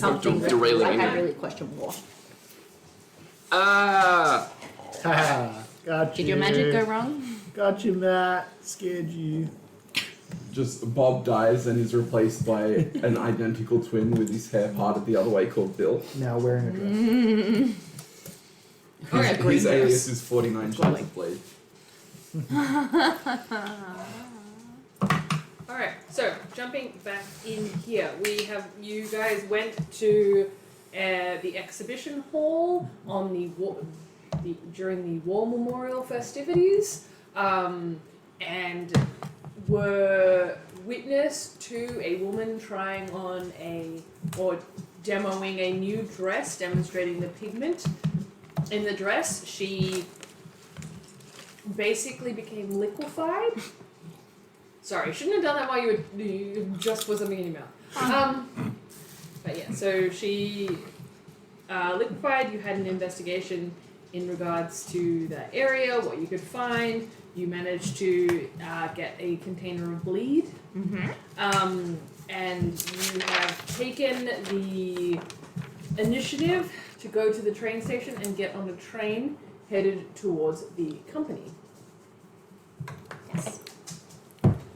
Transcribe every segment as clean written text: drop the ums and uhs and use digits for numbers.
something that derailing like, I anything. really question more. Ah! Got Did your magic go wrong? Got you, Matt. Scared you. Just Bob dies and is replaced by an identical twin with his hair parted the other way called Bill. Now wearing a dress. His, his alias is 49 Shades of Blade. Alright, so jumping back in here, you guys went to the exhibition hall on during the War Memorial festivities, and were witness to a woman trying on or demoing a new dress demonstrating the pigment in the dress. She basically became liquefied. Sorry, shouldn't have done that while you just put something in your mouth. But yeah, so she liquefied. You had an investigation in regards to that area, what you could find. You managed to get a container of bleed. Mm-hmm. And you have taken the initiative to go to the train station and get on a train headed towards the company. Yes.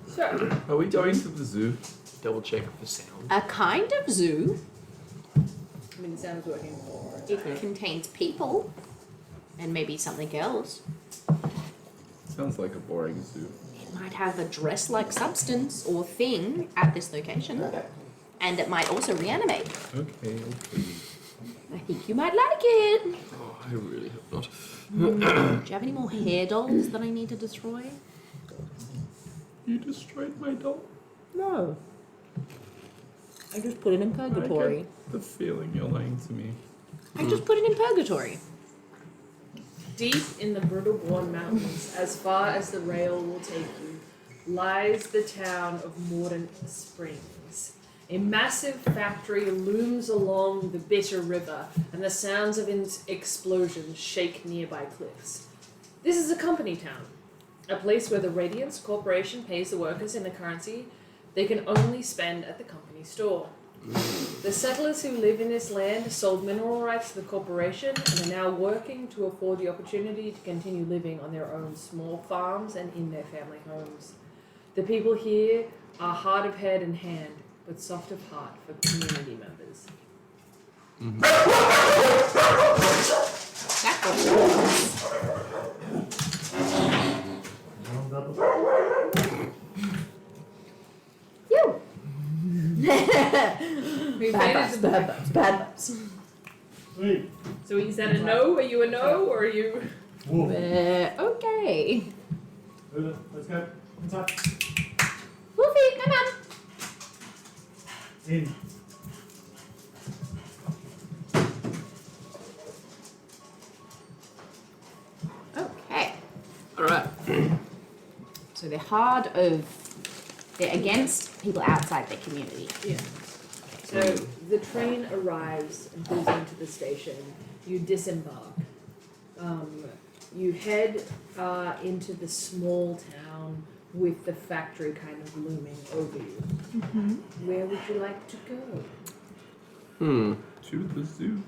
So, Are we going to the zoo? Double check for sound. A kind of zoo. I mean, the sound is working for it. It contains people and maybe something else. Sounds like a boring zoo. It might have a dress-like substance or thing at this location, and it might also reanimate. Okay. I think you might like it. Oh, I really hope not. Do you have any more hair dolls that I need to destroy? You destroyed my doll. No. I just put it in purgatory. I get the feeling you're lying to me. I just put it in purgatory. Deep in the Brittlebourne Mountains, as far as the rail will take you, lies the town of Mordant Springs. A massive factory looms along the bitter river, and the sounds of explosions shake nearby cliffs. This is a company town, a place where the Radiance Corporation pays the workers in a currency they can only spend at the company store. The settlers who live in this land sold mineral rights to the corporation and are now working to afford the opportunity to continue living on their own small farms and in their family homes. The people here are hard of head and hand, but soft of heart for community members. You. We Bad made it vibes, to the- bad vibes, bad vibes. Sweet. So is that a no? Are you a no, or are you... Whoa. Okay. Let's go. Inside. Wolfie, come on. In. Okay. Alright. So they're against people outside their community. Yeah. So the train arrives and pulls into the station. You disembark. You head into the small town with the factory kind of looming over you. Where would you like to go? To the zoo.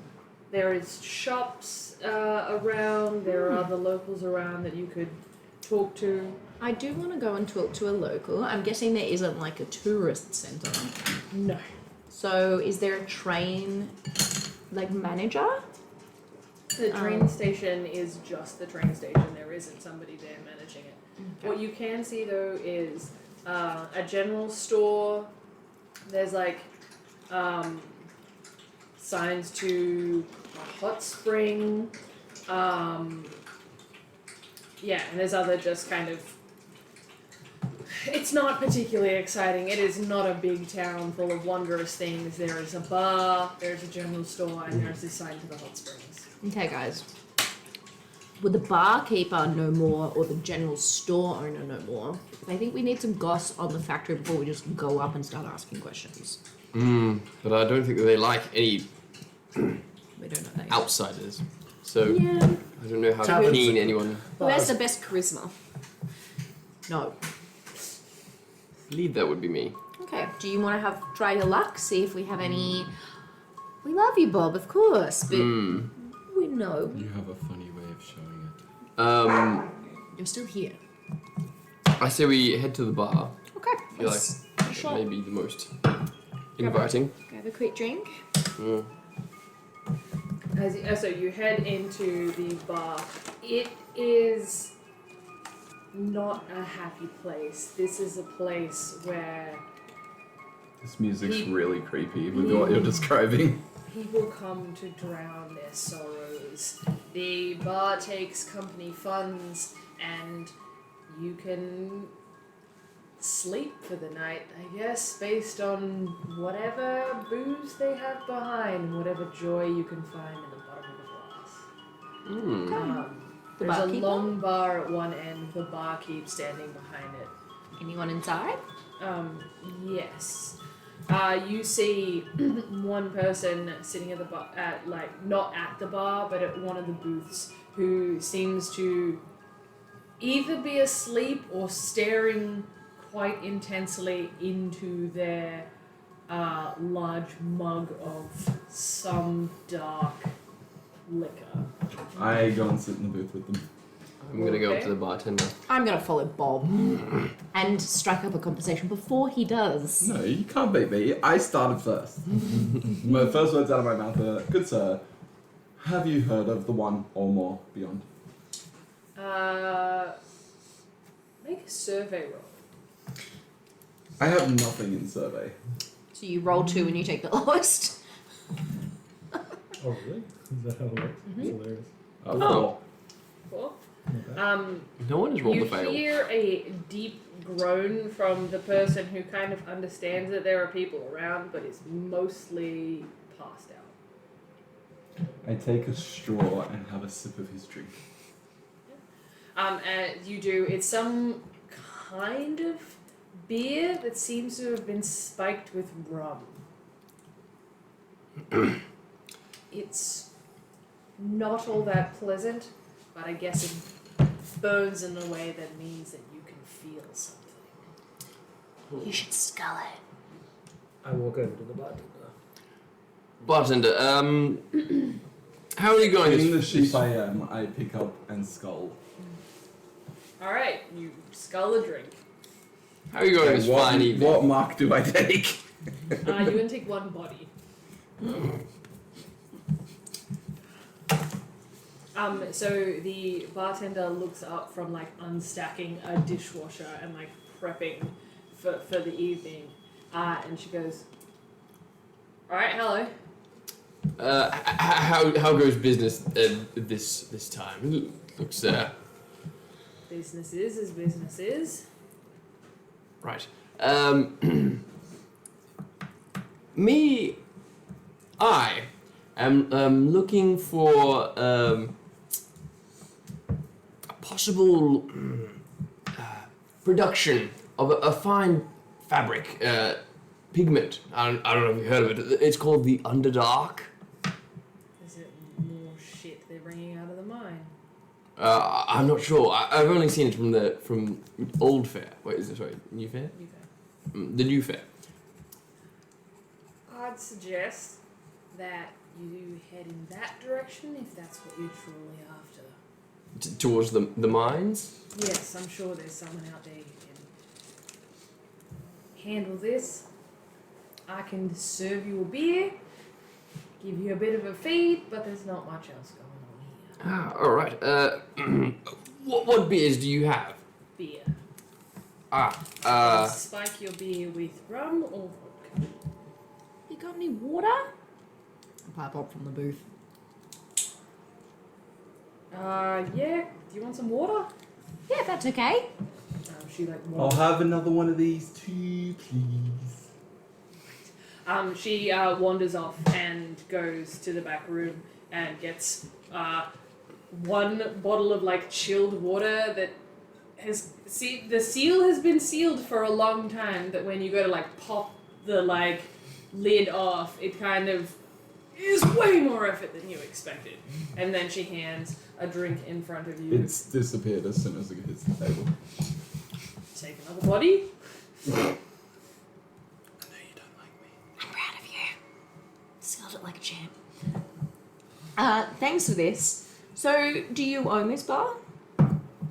There is shops around. There are other locals around that you could talk to. I do want to go and talk to a local. I'm guessing there isn't like a tourist centre. No. So is there a train like manager? The train station is just the train station. There isn't somebody there managing it. Okay. What you can see though is a general store. There's like signs to a hot spring. Yeah, and there's other just kind of. It's not particularly exciting. It is not a big town full of wondrous things. There is a bar, there's a general store, and there's this sign to the hot springs. Okay, guys. Would the barkeeper know more or the general store owner know more? I think we need some goss on the factory before we just go up and start asking questions. But I don't think that they like any We don't know that. outsiders. So Yeah. I don't know how Taverns. keen anyone. Who has the best charisma? No. I believe that would be me. Okay. Do you want to try your luck? See if we have any We love you, Bob, of course, but Hmm. we know You have a funny way of showing it. you're still here. I say we head to the bar. Okay. I feel like Sure. it may be the most inviting. Grab a quick drink. Mm. So you head into the bar. It is not a happy place. This is a place where This music's He- really creepy with what you're describing. people come to drown their sorrows. The bar takes company funds, and you can sleep for the night, I guess, based on whatever booze they have behind and whatever joy you can find in the bottom of the glass. Mm. The There's a barkeeper? long bar at one end, the barkeep standing behind it. Anyone inside? Yes. You see one person sitting at the bar, not at the bar, but at one of the booths, who seems to either be asleep or staring quite intensely into their large mug of some dark liquor. I go and sit in the booth with them. I'm gonna go up Okay. to the bartender. I'm gonna follow Bob and strike up a conversation before he does. No, you can't beat me. I started first. My first words out of my mouth are, "Good sir, have you heard of the one or more beyond?" Make a survey roll. I have nothing in survey. So you roll 2 and you take the lowest. Oh, really? Is that how it works? That's hilarious. Oh. 4. Okay. No one has rolled You a fail. hear a deep groan from the person who kind of understands that there are people around, but is mostly passed out. I take a straw and have a sip of his drink. As you do, it's some kind of beer that seems to have been spiked with rum. It's not all that pleasant, but I guess it burns in a way that means that you can feel something. You should scull it. I walk over to the bartender. Bartender, how are you going? Being the this- sheep I am, I pick up and scull. Alright, you scull a drink. How are you going this fine evening? What mark do I take? You're gonna take one body. So the bartender looks up from unstacking a dishwasher and prepping for the evening, and she goes, "All right, hello." How goes business this time? Looks Business is as business is. right. I am looking for a possible production of a fine fabric, pigment. I don't know if you've heard of it. It's called the Underdark. Is it more shit they're bringing out of the mine? I'm not sure. I've only seen it from Old Fair. Wait, is it sorry? New Fair? Okay. The New Fair. I'd suggest that you head in that direction if that's what you're truly after. Towards the mines. Yes, I'm sure there's someone out there who can handle this. I can serve you a beer, give you a bit of a feed, but there's not much else going on here. Ah, all right. What beers do you have? Beer. Spike your beer with rum or vodka. You got any water? Pipe up from the booth. Yeah. Do you want some water? Yeah, that's okay. She I'll have another one of these too, please. She wanders off and goes to the back room and gets one bottle of chilled water that the seal has been sealed for a long time. That when you go to pop the lid off, it kind of is way more effort than you expected. And then she hands a drink in front of you. It's disappeared as soon as it hits the table. Take another body. I know you don't like me. I'm proud of you. Scaled it like a champ. Thanks for this. So, do you own this bar?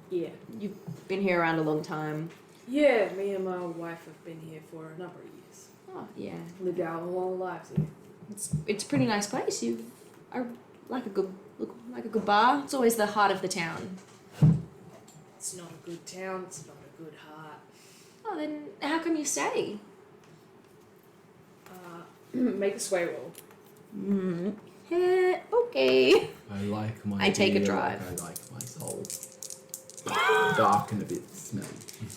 Yeah. You've been here around a long time. Yeah, me and my wife have been here for a number of years. Oh, yeah. Lived our whole lives here. It's a pretty nice place. You are like a good bar. It's always the heart of the town. It's not a good town, it's not a good heart. Oh, then how come you stay? Make a sway roll. Okay. I like my I take a beer drive. like I like my soul. Dark and a bit smelly.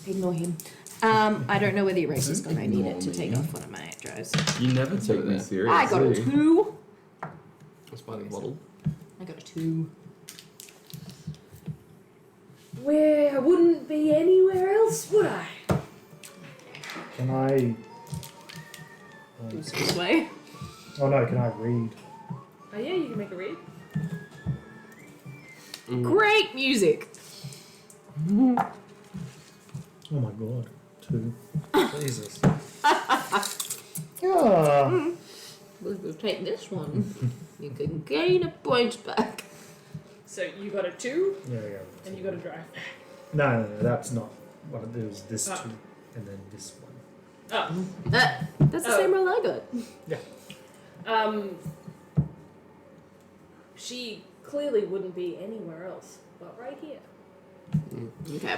Ignore him. I don't know whether erase is Don't gonna need it ignore to me. take off one of my drives. You never take me that. seriously. I got a 2. What's by the bottle? I got a 2. Where I wouldn't be anywhere else, would I? Can I? This way. Oh no, can I read? Oh yeah, you can make a read. Great music. Oh my god, 2. Jesus. Ah. We'll take this one. You can gain a point back. So you got a 2 Yeah. and you got a drive. No, that's not what it was. This Oh. 2, and then this one. Oh. That's the same roll I got. She clearly wouldn't be anywhere else but right here. Okay.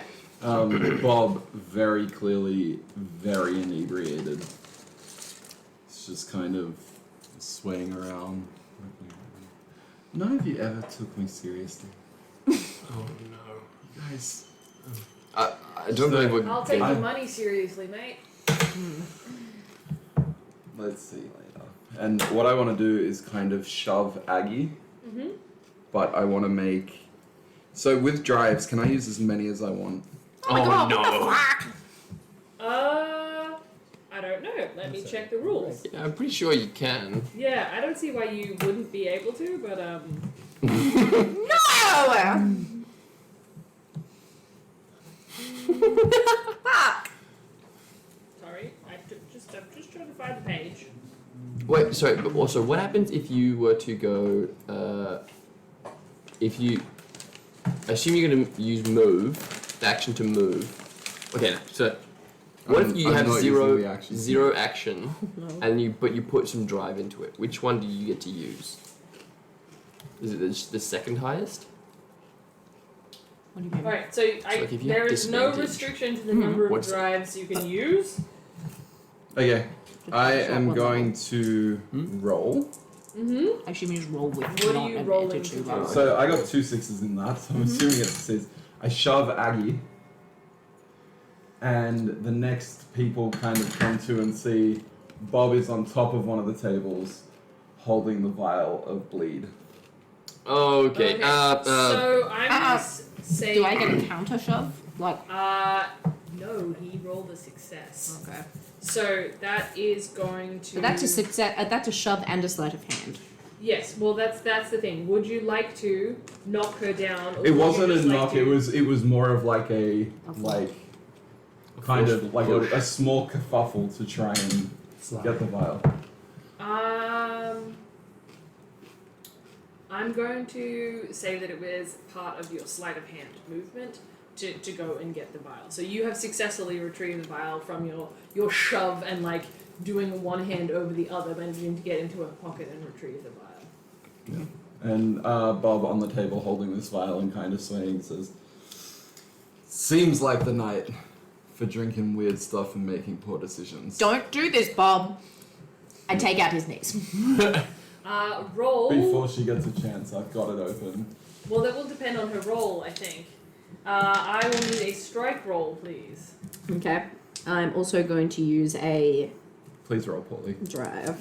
Bob, very clearly, very inebriated. It's just kind of swaying around. None of you ever took me seriously. Oh no. You guys. I don't believe we're. I'll take I- your money seriously, mate. Let's see later. And what I want to do is kind of shove Aggie, but I want to make. So with drives, can I use as many as I want? Oh my god, no. what the fuck? I don't know. Let me check the rules. Yeah, I'm pretty sure you can. Yeah, I don't see why you wouldn't be able to, but Fuck! sorry. I'm just trying to find the page. Wait, sorry, but also, what happens if you were to go, if you, assume you're going to use move, the action to move. Okay, so, what if you I'm have not using the action. zero action, and you put some drive into it? Which one do you get to use? Is it the second highest? What do you mean? Alright, so like if you there have is no disadvantage. restriction to the number of What's- drives you can use. Okay, I Shot am one going to roll. Actually, just roll with What are not you advantage rolling to to do? roll. So I got 2 6s in that, so I'm assuming it's 6. I shove Aggie, and the next people kind of come to and see Bob is on top of one of the tables, holding the vial of bleed. Okay, so I'm uh, just saying. Do I get a counter shove? Like, No, he rolled a success. okay. So that is going to. But that's a success. That's a shove and a sleight of hand. Yes, well, that's the thing. Would you like to knock her down? Or It would you wasn't a just like knock. to- It was more of like a like kind of like push. a small kerfuffle to try and get the vial. I'm going to say that it was part of your sleight of hand movement to go and get the vial. So you have successfully retrieved the vial from your shove and like doing one hand over the other, managing to get into a pocket and retrieve the vial. And Bob on the table holding this vial and kind of swaying says, "Seems like the night for drinking weird stuff and making poor decisions." Don't do this, Bob. I take out his knees. Roll. Before she gets a chance, I've got it open. Well, that will depend on her roll, I think. I will need a strike roll, please. Okay. I'm also going to use a Please roll, Paulie. drive.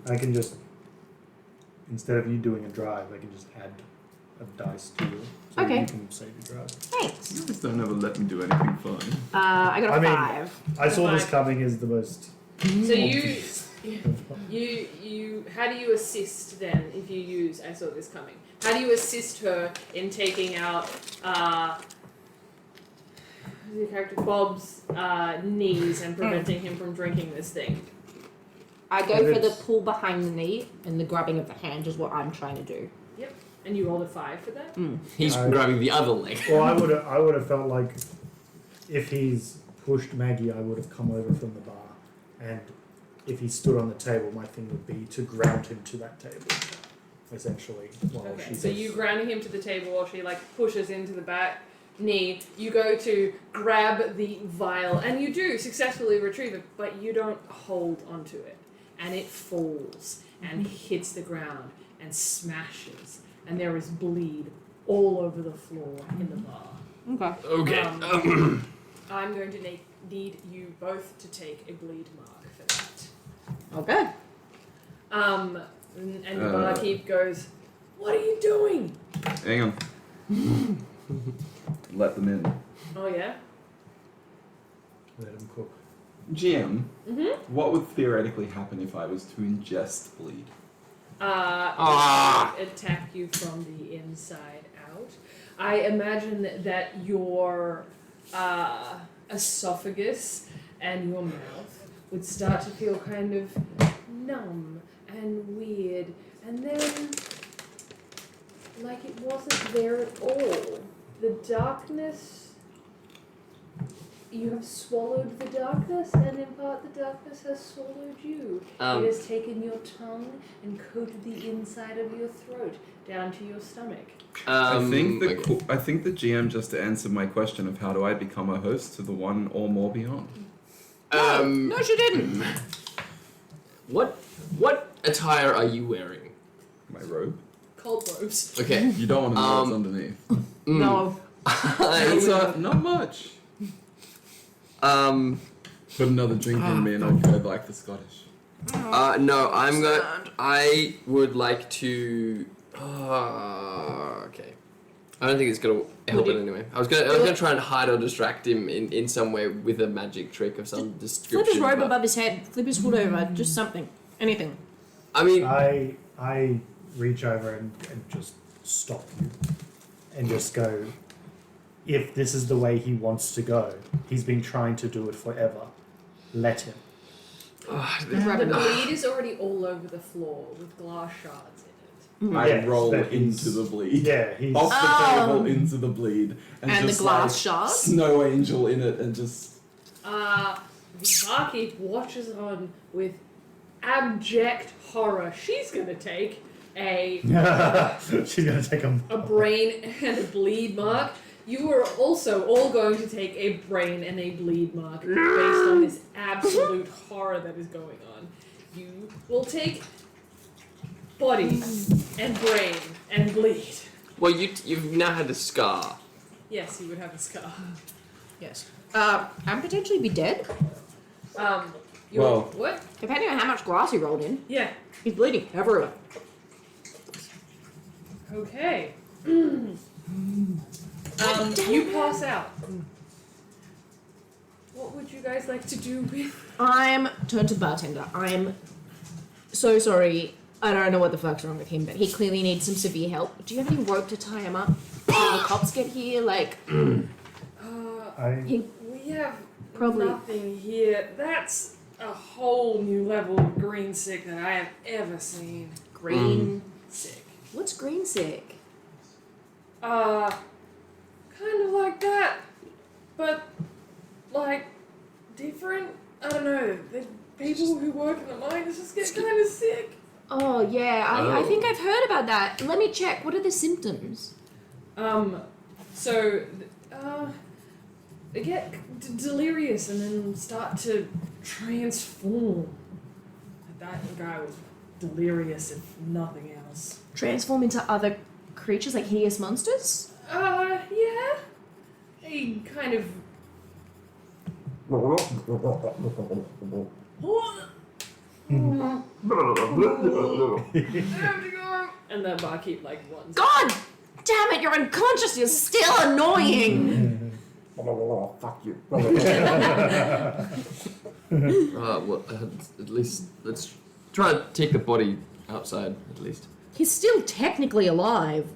I can just, instead of you doing a drive, I can just add a dice to it. So Okay. you can save your drive. Thanks. You guys don't ever let me do anything fun. I got a I mean- 5. I saw this Fine. coming as the most. So you how do you assist then if you use I saw this coming? How do you assist her in taking out the character Bob's knees and preventing him from drinking this thing? I go If for the it's- pull behind the knee and the grabbing of the hand is what I'm trying to do. And you rolled a 5 for that? He's I- grabbing the other leg. Well, I would have felt like if he's pushed Maggie, I would have come over from the bar, and if he stood on the table, my thing would be to ground him to that table, essentially. While Okay, she so you grounding him to the table while she like pushes into the back knee. You go to grab the vial, and you do successfully retrieve it, but you don't hold onto it, and it falls and hits the ground and smashes, and there is bleed all over the floor in the bar. Okay. Okay. I'm going to need you both to take a bleed mark for that. Okay. And the barkeep goes, "What are you doing?" Hang on. Let them in. Oh yeah. let him cook. GM, Mm-hmm. what would theoretically happen if I was to ingest bleed? Ah. It would attack you from the inside out. I imagine that your esophagus and your mouth would start to feel kind of numb and weird, and then like it wasn't there at all. The darkness, you have swallowed the darkness, and in part the darkness has swallowed you. It has taken your tongue and coated the inside of your throat down to your stomach. I think the okay. I think the GM just answered my question of how do I become a host to the one or more beyond. No, she didn't. What attire are you wearing? My robe. Cold robes. Okay. You don't want to know what's Um, underneath. No. It's not much. Put another drink in me and I'll go like the Scottish. No, I'm going. I would like to. Okay. I don't think it's gonna help Would it you- anyway. I was gonna try and hide or distract him in some way with a magic trick of some description. Flip his robe but- above his head. Flip his hood over. Just something. Anything. I mean, I reach over and just stop you, and just go. If this is the way he wants to go, he's been trying to do it forever. Let him. The bleed is already all over the floor with glass shards in it. I Yes, roll that he's- into the bleed. Yeah, he's. Off the table into the bleed. And just the glass like shards? Snow angel in it and just The barkeep watches on with abject horror. She's gonna take a She's gonna take him. brain and a bleed mark. You are also all going to take a brain and a bleed mark based on this absolute horror that is going on. You will take body and brain and bleed. well, you've now had a scar. Yes, you would have a scar. Yes. And potentially be dead. You're, Well- what? Depending on how much glass he rolled in. Yeah. He's bleeding everywhere. Okay. You pass out. What would you guys like to do with? I'm turned to bartender. I'm so sorry. I don't know what the fuck's wrong with him, but he clearly needs some severe help. Do you have any rope to tie him up before the cops get here? Like, We have Probably. nothing here. That's a whole new level of green sick that I have ever seen. green. Sick. What's green sick? Kind of like that, but like different. I don't know. The people who work in the mines just get kind of sick. Oh yeah, I Oh. think I've heard about that. Let me check. What are the symptoms? They get delirious and then start to transform. That guy was delirious, if nothing else. Transform into other creatures like hideous monsters? Yeah. He kind of. And the barkeep like runs. God damn it! You're unconscious. You're still annoying. fuck you. Well, at least let's try and take the body outside, at least. He's still technically alive.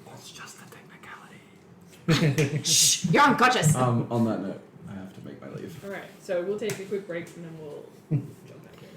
That's just a technicality. Shh, you're unconscious. On that note, I have to make I leave. All right, so we'll take a quick break and then we'll jump back in.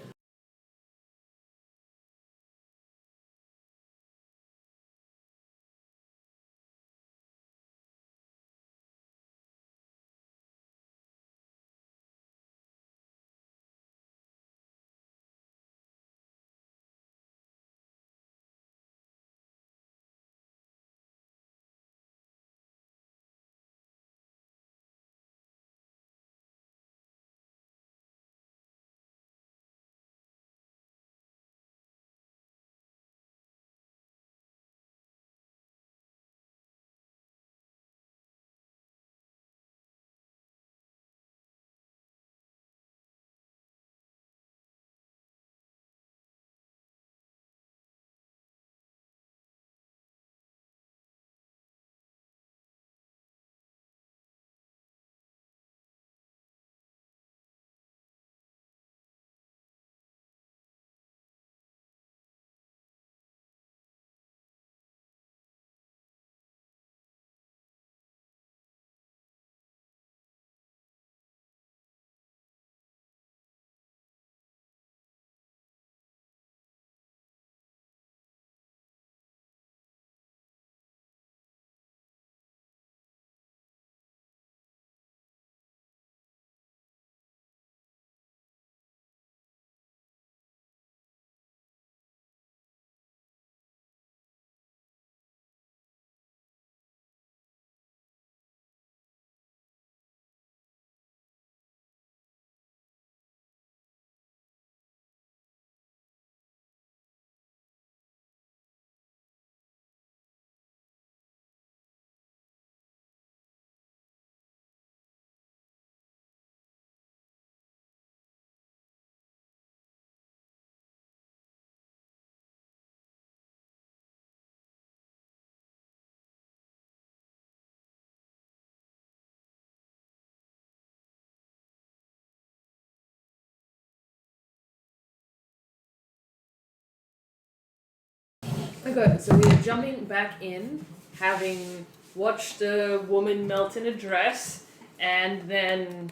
Okay, so we are jumping back in, having watched a woman melt in a dress, and then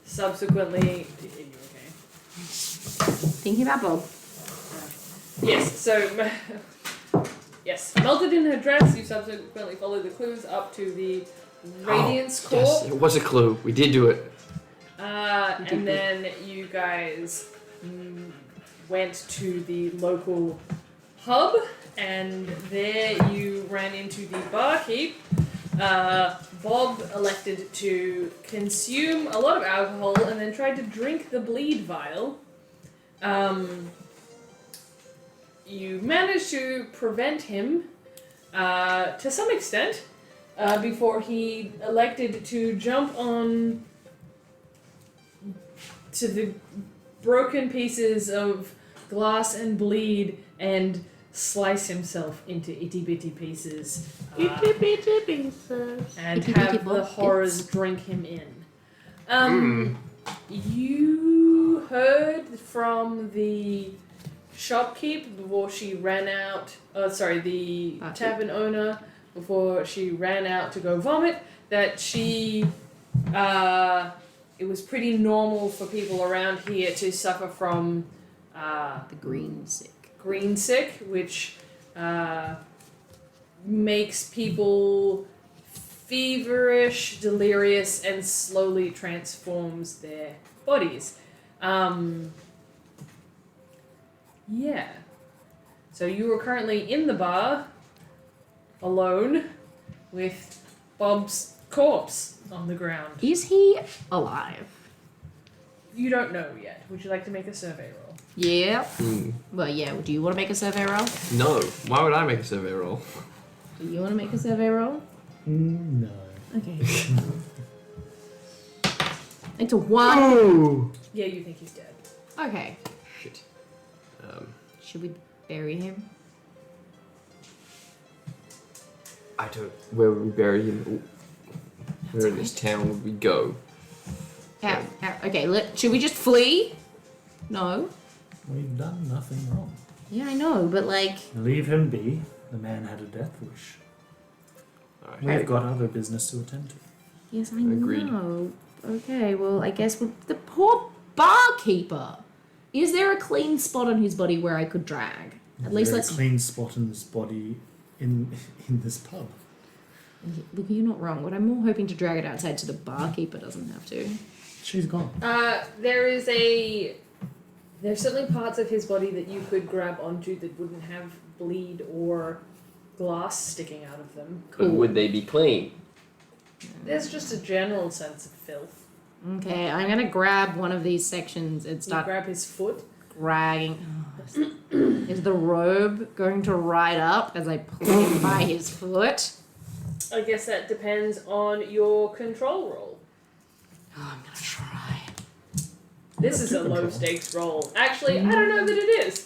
subsequently. Are you okay? Thinking about Bob. Yes, so. Yes, melted in her dress, you subsequently follow the clues up to the Radiance Court. Yes, it was a clue. We did do it. And then you guys went to the local hub, and there you ran into the barkeep. Bob elected to consume a lot of alcohol and then tried to drink the bleed vial. You managed to prevent him to some extent before he elected to jump on to the broken pieces of glass and bleed and slice himself into itty bitty pieces. Itty bitty pieces. And Itty have bitty the bits. horrors drink him in. You heard from the shopkeep before she ran out. The Barkeep. tavern owner before she ran out to go vomit. That she, it was pretty normal for people around here to suffer from The green sick. green sick, which makes people feverish, delirious, and slowly transforms their bodies. Yeah. So you are currently in the bar, alone, with Bob's corpse on the ground. Is he alive? You don't know yet. Would you like to make a survey roll? Yeah. Well, yeah. Do you want to make a survey roll? No. Why would I make a survey roll? Do you want to make a survey roll? No. Okay. It's a 1. Oh! Yeah, you think he's dead. Okay. Shit. Should we bury him? I don't. Where would we bury him? Where in this town would we go? Okay. Should we just flee? No. We've done nothing wrong. Yeah, I know, but like. Leave him be. The man had a death wish. Alright. We've got other business to attend to. Yes, I Agreed. know. Okay, well, I guess the poor barkeeper. Is there a clean spot on his body where I could drag? At least Very let's. clean spot in his body in this pub. Look, you're not wrong, but I'm more hoping to drag it outside so the barkeeper doesn't have to. She's gone. There's certainly parts of his body that you could grab onto that wouldn't have bleed or glass sticking out of them. But would they be clean? There's just a general sense of filth. Okay, I'm gonna grab one of these sections and You start grab his foot. dragging. Is the robe going to ride up as I pull him by his foot? I guess that depends on your control roll. Oh, I'm gonna try. This is a low stakes roll. Actually, I don't know that it is.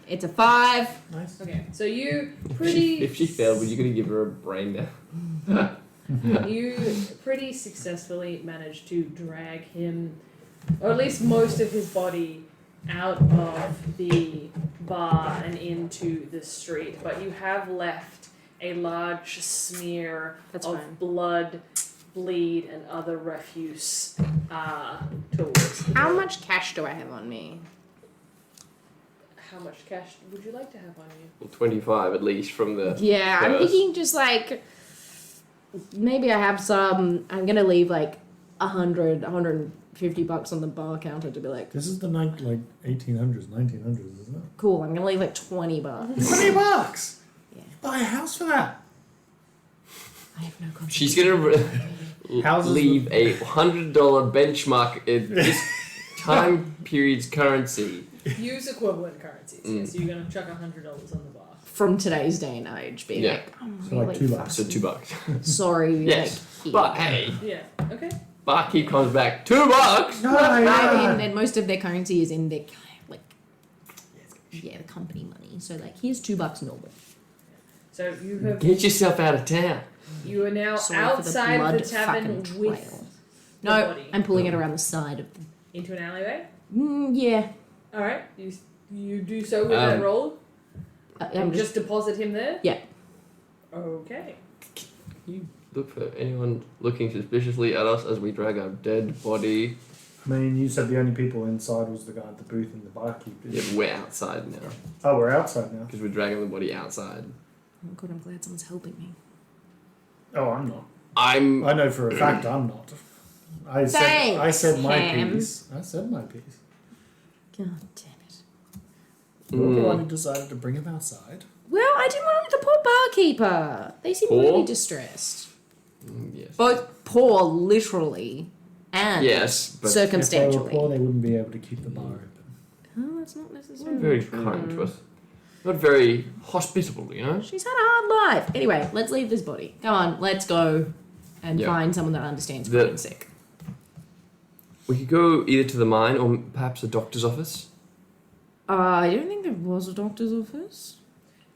It's a 5. Nice. Okay, so you If she failed, were you going to give her a brain now? you pretty successfully managed to drag him, or at least most of his body, out of the bar and into the street. But you have left a large smear That's of fine. blood, bleed, and other refuse towards the How door. much cash do I have on me? How much cash would you like to have on you? Well, 25 at least from the. Yeah, I'm purse. thinking just like maybe I have some. I'm gonna leave like 150 bucks on the bar counter to be like, This is the 1800s, 1900s, isn't it? cool. I'm gonna leave like 20 bucks. $20. Yeah. Buy a house for that. I have no confidence. She's going to Houses leave a $100 benchmark in this time period's currency. Use equivalent currencies. Yeah, so you're gonna chuck $100 on the bar. From today's day and age, being Yeah. like, I'm So like really $2. So $2. sorry. Yes. Like, But hey, Yeah. Okay. barkeep comes back, $2. No, I yeah. mean, and most of their currency is in their like, the company money. So like, here's $2 normal. So you have Get yourself out of town. you are now Sorry for the outside of blood the tavern fucking with trail. the No, body I'm pulling it around the side of the. into an alleyway. Yeah. All right. You do so with that roll. I'm And just. just deposit him there. Yeah. Okay. You look for anyone looking suspiciously at us as we drag our dead body. I mean, you said the only people inside was the guy at the booth and the barkeep. Yeah, we're outside now Oh, we're outside now. because we're dragging the body outside. Oh god, I'm glad someone's helping me. Oh, I'm not. I'm. I know for a fact I'm not. I Thanks, said my Cam. piece. I said my piece. God damn it. You're the one who decided to bring him outside. Well, I didn't want the poor barkeeper. They seem Poor? really distressed. Yes. Both poor, literally, and Yes, but If they were circumstantially. poor, they wouldn't be able to keep the bar open. Oh, that's not necessarily not very true. kind to us. Not very hospitable, you know? She's had a hard life. Anyway, let's leave this body. Come on, let's go and Yeah. find someone that understands The- being sick. We could go either to the mine or perhaps a doctor's office. I don't think there was a doctor's office.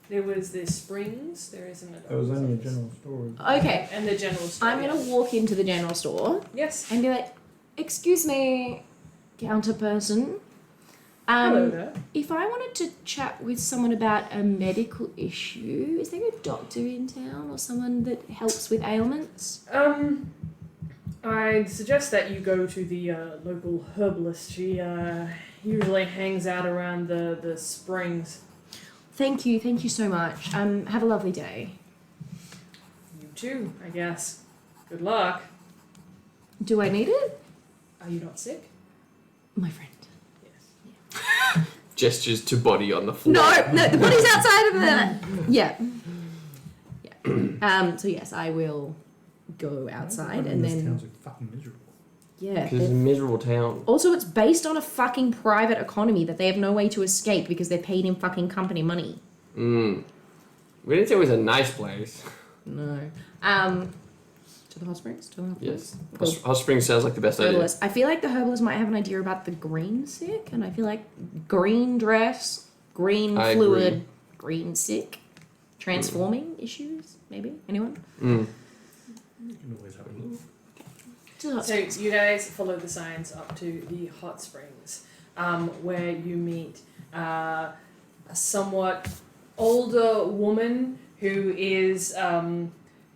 There was the springs. There isn't a. There was only a doctor's general store. office. Okay, And the general store. I'm gonna walk into the general store Yes. and be like, "Excuse me, counter person. Hello there. If I wanted to chat with someone about a medical issue, is there a doctor in town or someone that helps with ailments?" I'd suggest that you go to the local herbalist. She usually hangs out around the springs. Thank you so much. Have a lovely day. You too, I guess. Good luck. Do I need it? Are you not sick? My friend. Yes. Gestures to body on the floor. No, the body's outside of the. Yeah. So yes, I will go outside and This then. town's fucking miserable. Yeah. Because it's a miserable town. Also, it's based on a fucking private economy that they have no way to escape because they're paid in fucking company money. We didn't say it was a nice place. No. To the hot springs? To the hot Yes. springs? Cool. Hot Springs sounds like the best idea. Herbalist. I feel like the herbalist might have an idea about the green sick, and I feel like green dress, green I fluid, agree. green sick, transforming issues, maybe? Anyone? You can always have a look. To the hot So springs. you guys follow the signs up to the hot springs, where you meet a somewhat older woman who is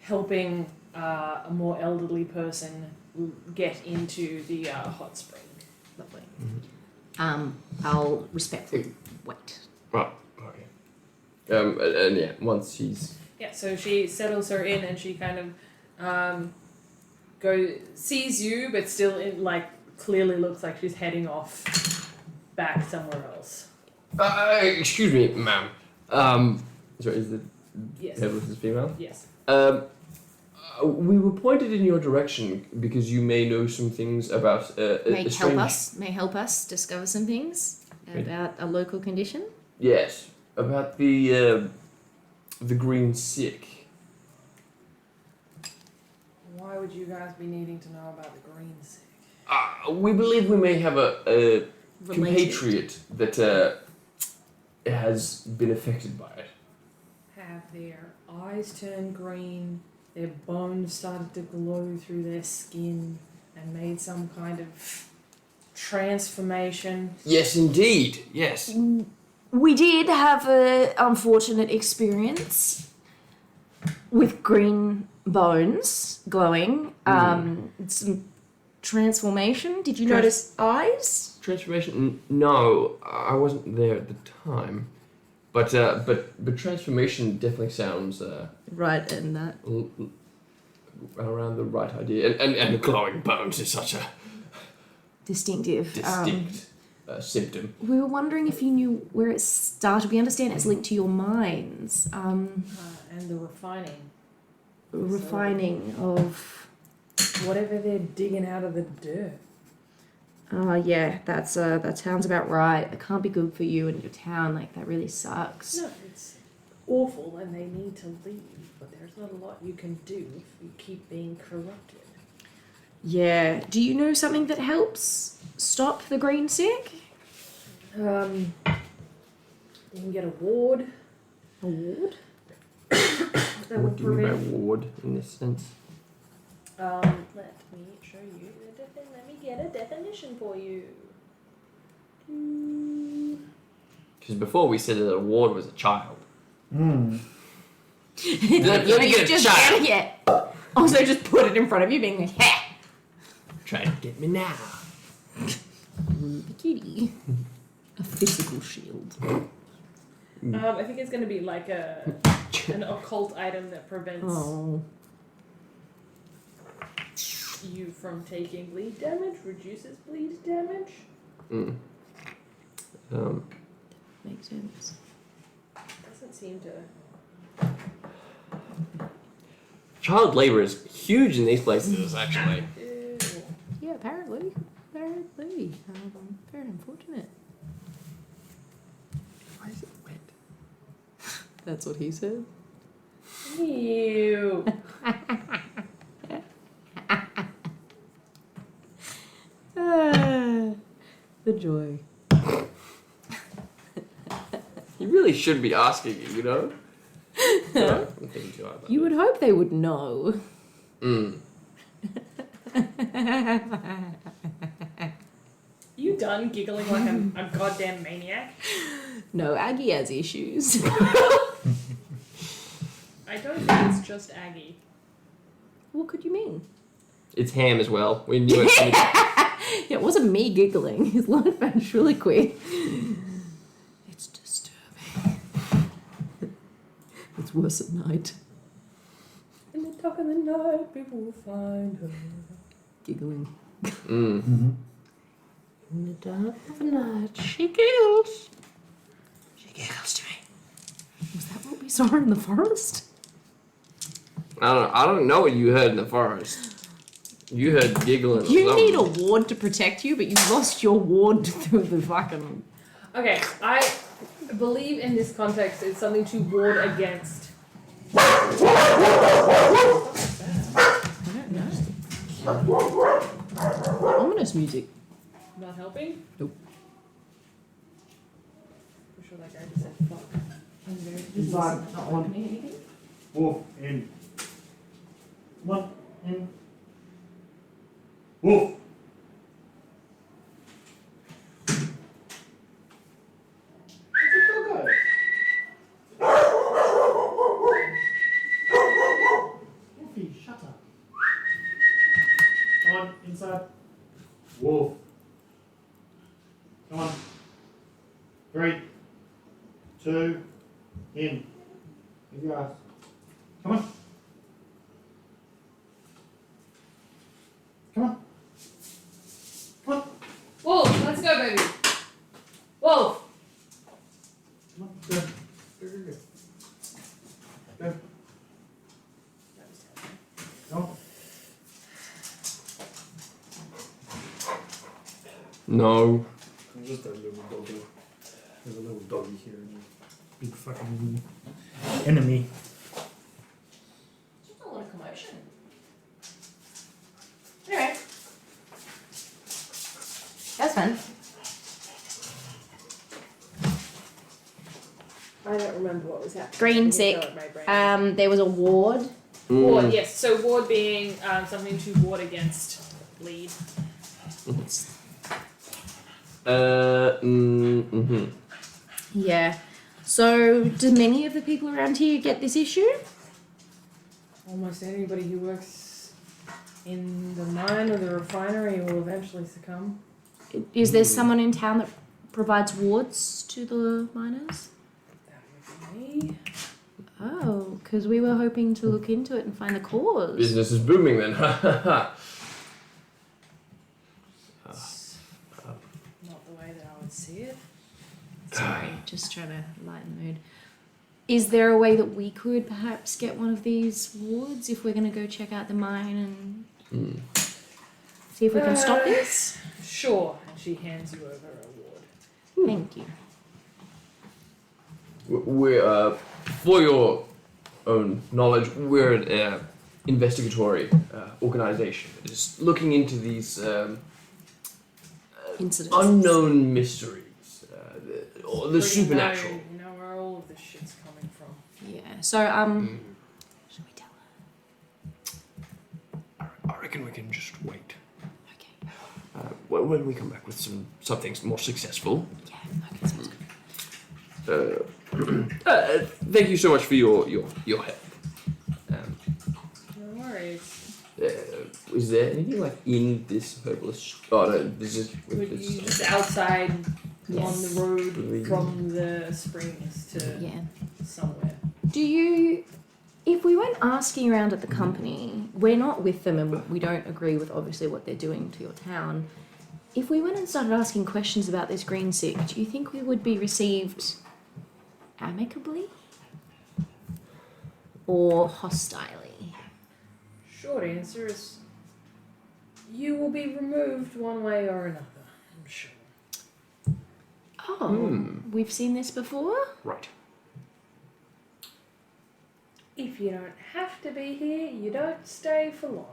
helping a more elderly person get into the hot spring. Lovely. I'll respectfully wait. Oh, okay. And yeah, once she's Yeah, so she settles her in and she kind of sees you, but still clearly looks like she's heading off back somewhere else. excuse me, ma'am. Sorry, is the Yes. Herbalist is female? Yes. We were pointed in your direction because you may know some things about May help us discover some things about a local condition. Yes, about the green sick. Why would you guys be needing to know about the green sick? We believe we may have a Related. compatriot that has been affected by it. Have their eyes turned green, their bones started to glow through their skin, and made some kind of transformation. Yes, indeed. Yes. We did have an unfortunate experience with green bones glowing. Some transformation. Did you notice eyes? Transformation? No, I wasn't there at the time. But transformation definitely sounds Right, and that. Around the right idea. And the glowing bones is such a Distinctive. distinct symptom. We were wondering if you knew where it started. We understand it's linked to your minds. And the refining Of. whatever they're digging out of the dirt. Yeah, that sounds about right. It can't be good for you and your town. Like, that really sucks. No, it's awful and they need to leave, but there's not a lot you can do if you keep being corrupted. Yeah. Do you know something that helps stop the green sick? You can get a ward. A ward? That What will do you mean by prevent. ward in this sense? Let me show you. Let me get a definition for you. Because before we said that a ward was a child. Hmm. Let me get a child. Get it. Also, just put it in front of you, being like, "Ha, Try to get me now. the kitty." A physical shield. I think it's going to be like an occult item that prevents Oh. you from taking bleed damage, reduces bleed damage. Mm. Makes sense. Doesn't seem to. Child labor is huge in these places, actually. Yeah, apparently. Very unfortunate. Why is it wet? That's what he said. Ew. The joy. You really should be asking it, you know? No, I'm thinking too hard about You would hope they would know. it. You done giggling like a goddamn maniac? No, Aggie has issues. I don't think it's just Aggie. What could you mean? It's ham as well. We knew it. Yeah, it wasn't me giggling. His line finished really quick. It's disturbing. It's worse at night. In the dark of the night, people will find her. Giggling. Mm. In the dark of the night, she giggles. She giggles to me. Was that what we saw in the forest? I don't know what you heard in the forest. You heard giggling. You need a ward to protect you, but you lost your ward through the fucking... Okay, I believe in this context it's something to ward against. I don't know. Ominous music. Not helping? Nope. I'm sure that guy just said fuck. I'm very He's like, Not opening anything? Wolf, in. One, in. Wolf! 3, 2, in. Give your ass. Come on. Come on. Come on. Wolf, let's go, baby. Wolf. Come on. Go. Go, go, go. Go. Go. No. I'm just a little doggy. There's a little doggy here and a big fucking enemy. Just a lot of commotion. Alright. That's fun. I don't remember what was happening. Green I can sick. feel it in my brain. There was a ward. Ward, yes. So ward being something to ward against bleed. Mm-hmm. Yeah. So, do many of the people around here get this issue? Almost anybody who works in the mine or the refinery will eventually succumb. Is there someone in town that provides wards to the miners? That would be me. Oh, because we were hoping to look into it and find the cause. Business is booming then. Not the way that I would see it. Sorry, just trying to lighten the mood. Is there a way that we could perhaps get one of these wards if we're going to go check out the mine and see if we can stop this? Sure. And she hands you over a ward. Thank you. We're, for your own knowledge, we're an investigatory organization that is looking into these Incidences. unknown mysteries, or the Pretty supernatural. You know where all of this shit's coming from. Yeah. So, should we tell her? I reckon we can just wait. Okay. When we come back with something more successful. Yeah. Okay. Sounds good. Thank you so much for your help. No worries. Is there anything like in this herbalist? Oh no, this is Would this. you just outside Yes. on the road from the springs to Yeah. somewhere? Do you, if we went asking around at the company, we're not with them and we don't agree with obviously what they're doing to your town. If we went and started asking questions about this green sick, do you think we would be received amicably or hostilely? Short answer is you will be removed one way or another, I'm sure. Oh, we've seen this before? Right. If you don't have to be here, you don't stay for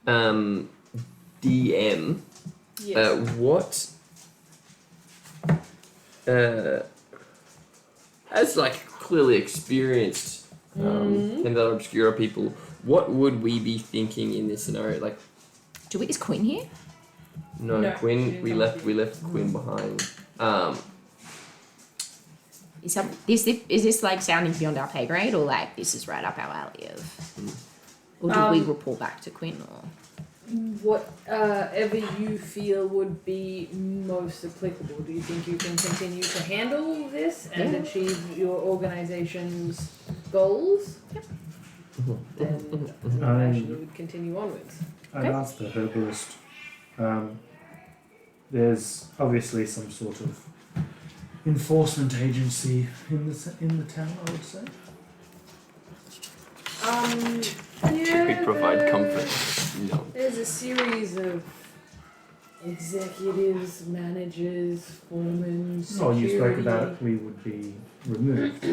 long. DM. Yes. What? As like clearly experienced Candela Obscura people, what would we be thinking in this scenario? Like, Is Quinn here? no, No, she Quinn. didn't We come left. with We left Quinn behind. Is this like sounding beyond our pay grade, or like this is right up our alley of, or do we report back to Quinn, or? Whatever you feel would be most applicable. Do you think you can continue to handle this and Yeah. achieve your organization's goals? Yep. Then I imagine you would continue onwards. I'd ask the herbalist. There's obviously some sort of enforcement agency in the town, I would say. Yeah, We provide comfort. No. There's a series of executives, managers, foremen, Oh, security. you spoke about we would be removed.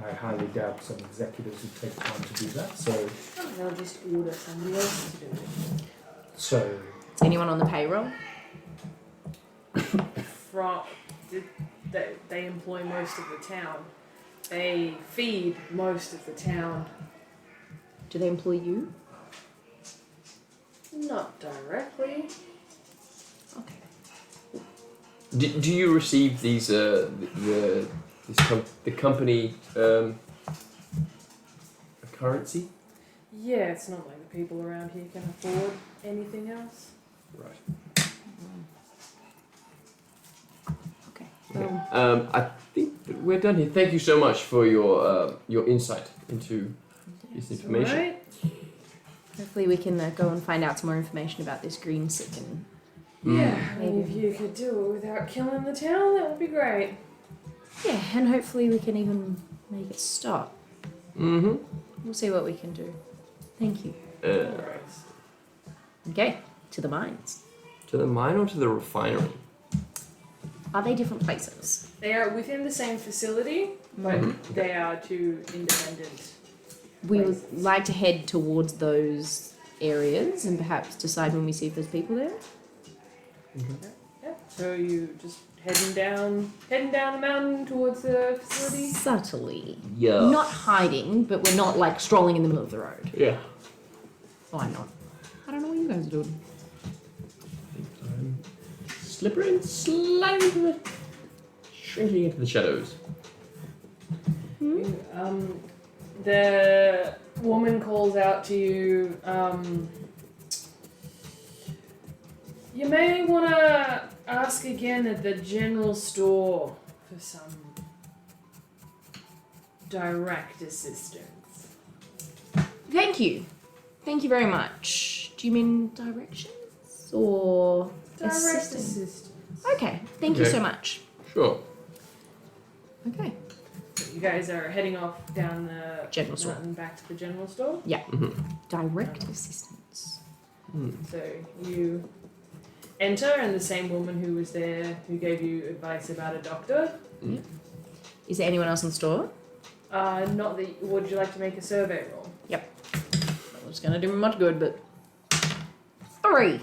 I highly doubt some executives would take time to do that. So, They'll just order somebody else to do it. so Is anyone on the payroll? From they employ most of the town. They feed most of the town. Do they employ you? Not directly. Okay. Do you receive these the company currency? Yeah, it's not like the people around here can afford anything else. Right. I think that we're done here. Thank you so much for your insight into this information. Alright. Hopefully we can go and find out some more information about this green sick and Yeah, I mean, Maybe. if you could do it without killing the town, that would be great. yeah, and hopefully we can even make it stop. Mm-hmm. We'll see what we can do. Thank you. Alright. Okay, to the mines. To the mine or to the refinery? Are they different places? They are within the same facility, but they are two independent. We would Places. like to head towards those areas and perhaps decide when we see if there's people there. Yeah. So you just heading down the mountain towards the facility. Subtly. Yeah. Not hiding, but we're not like strolling in the middle of the road. Yeah. Why not? I don't know what you guys are doing. Slippery and sliding into the... shrinking into the shadows. The woman calls out to you. You may want to ask again at the general store for some direct assistance. Thank you. Thank you very much. Do you mean directions or Direct assistance? assistance. Okay. Thank you Okay. so much. Sure. Okay. So you guys are heading off down the General store. mountain back to the general store. Direct assistance. So you enter, and the same woman who was there who gave you advice about a doctor. Is there anyone else in the store? Not that. Would you like to make a survey roll? Not was gonna do me much good, but 3.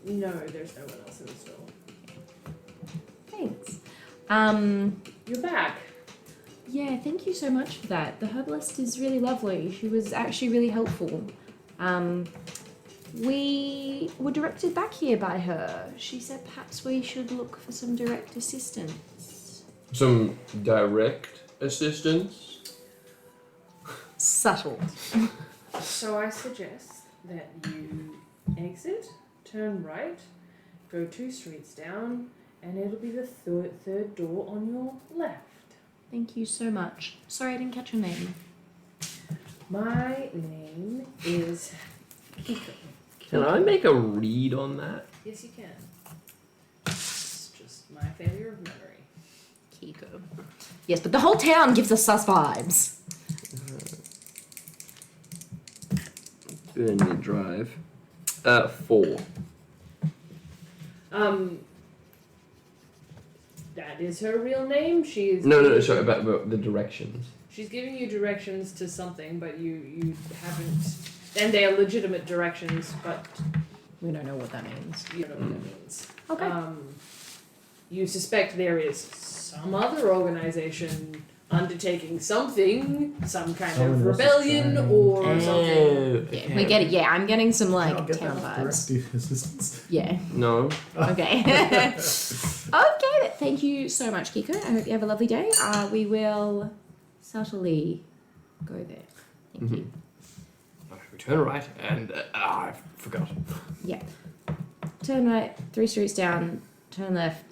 No, there's no one else in the store. Thanks. You're back. Yeah, thank you so much for that. The herbalist is really lovely. She was actually really helpful. We were directed back here by her. She said perhaps we should look for some direct assistance. Some direct assistance? Subtle. So I suggest that you exit, turn right, go 2 streets down, and it'll be the third door on your left. Thank you so much. Sorry I didn't catch your name. My name is Kiko. Can I make a read on that? Yes, you can. It's just my failure of memory. Kiko. Yes, but the whole town gives us sus vibes. Burn your drive. 4. That is her real name. She is. No, sorry, about the directions. She's giving you directions to something, but you haven't. And they are legitimate directions, but We don't know what that means. you don't know what that means. Okay. You suspect there is some other organization undertaking something, some kind Someone of else is rebellion trying. or something. Yeah, we get it. Yeah, I'm getting some like Can't get town that vibes. direct assistance. Yeah. No. Okay. Okay. Thank you so much, Kiko. I hope you have a lovely day. We will subtly go there. Thank you. We turn right and I forgot. Yeah. Turn right, 3 streets down. Turn left.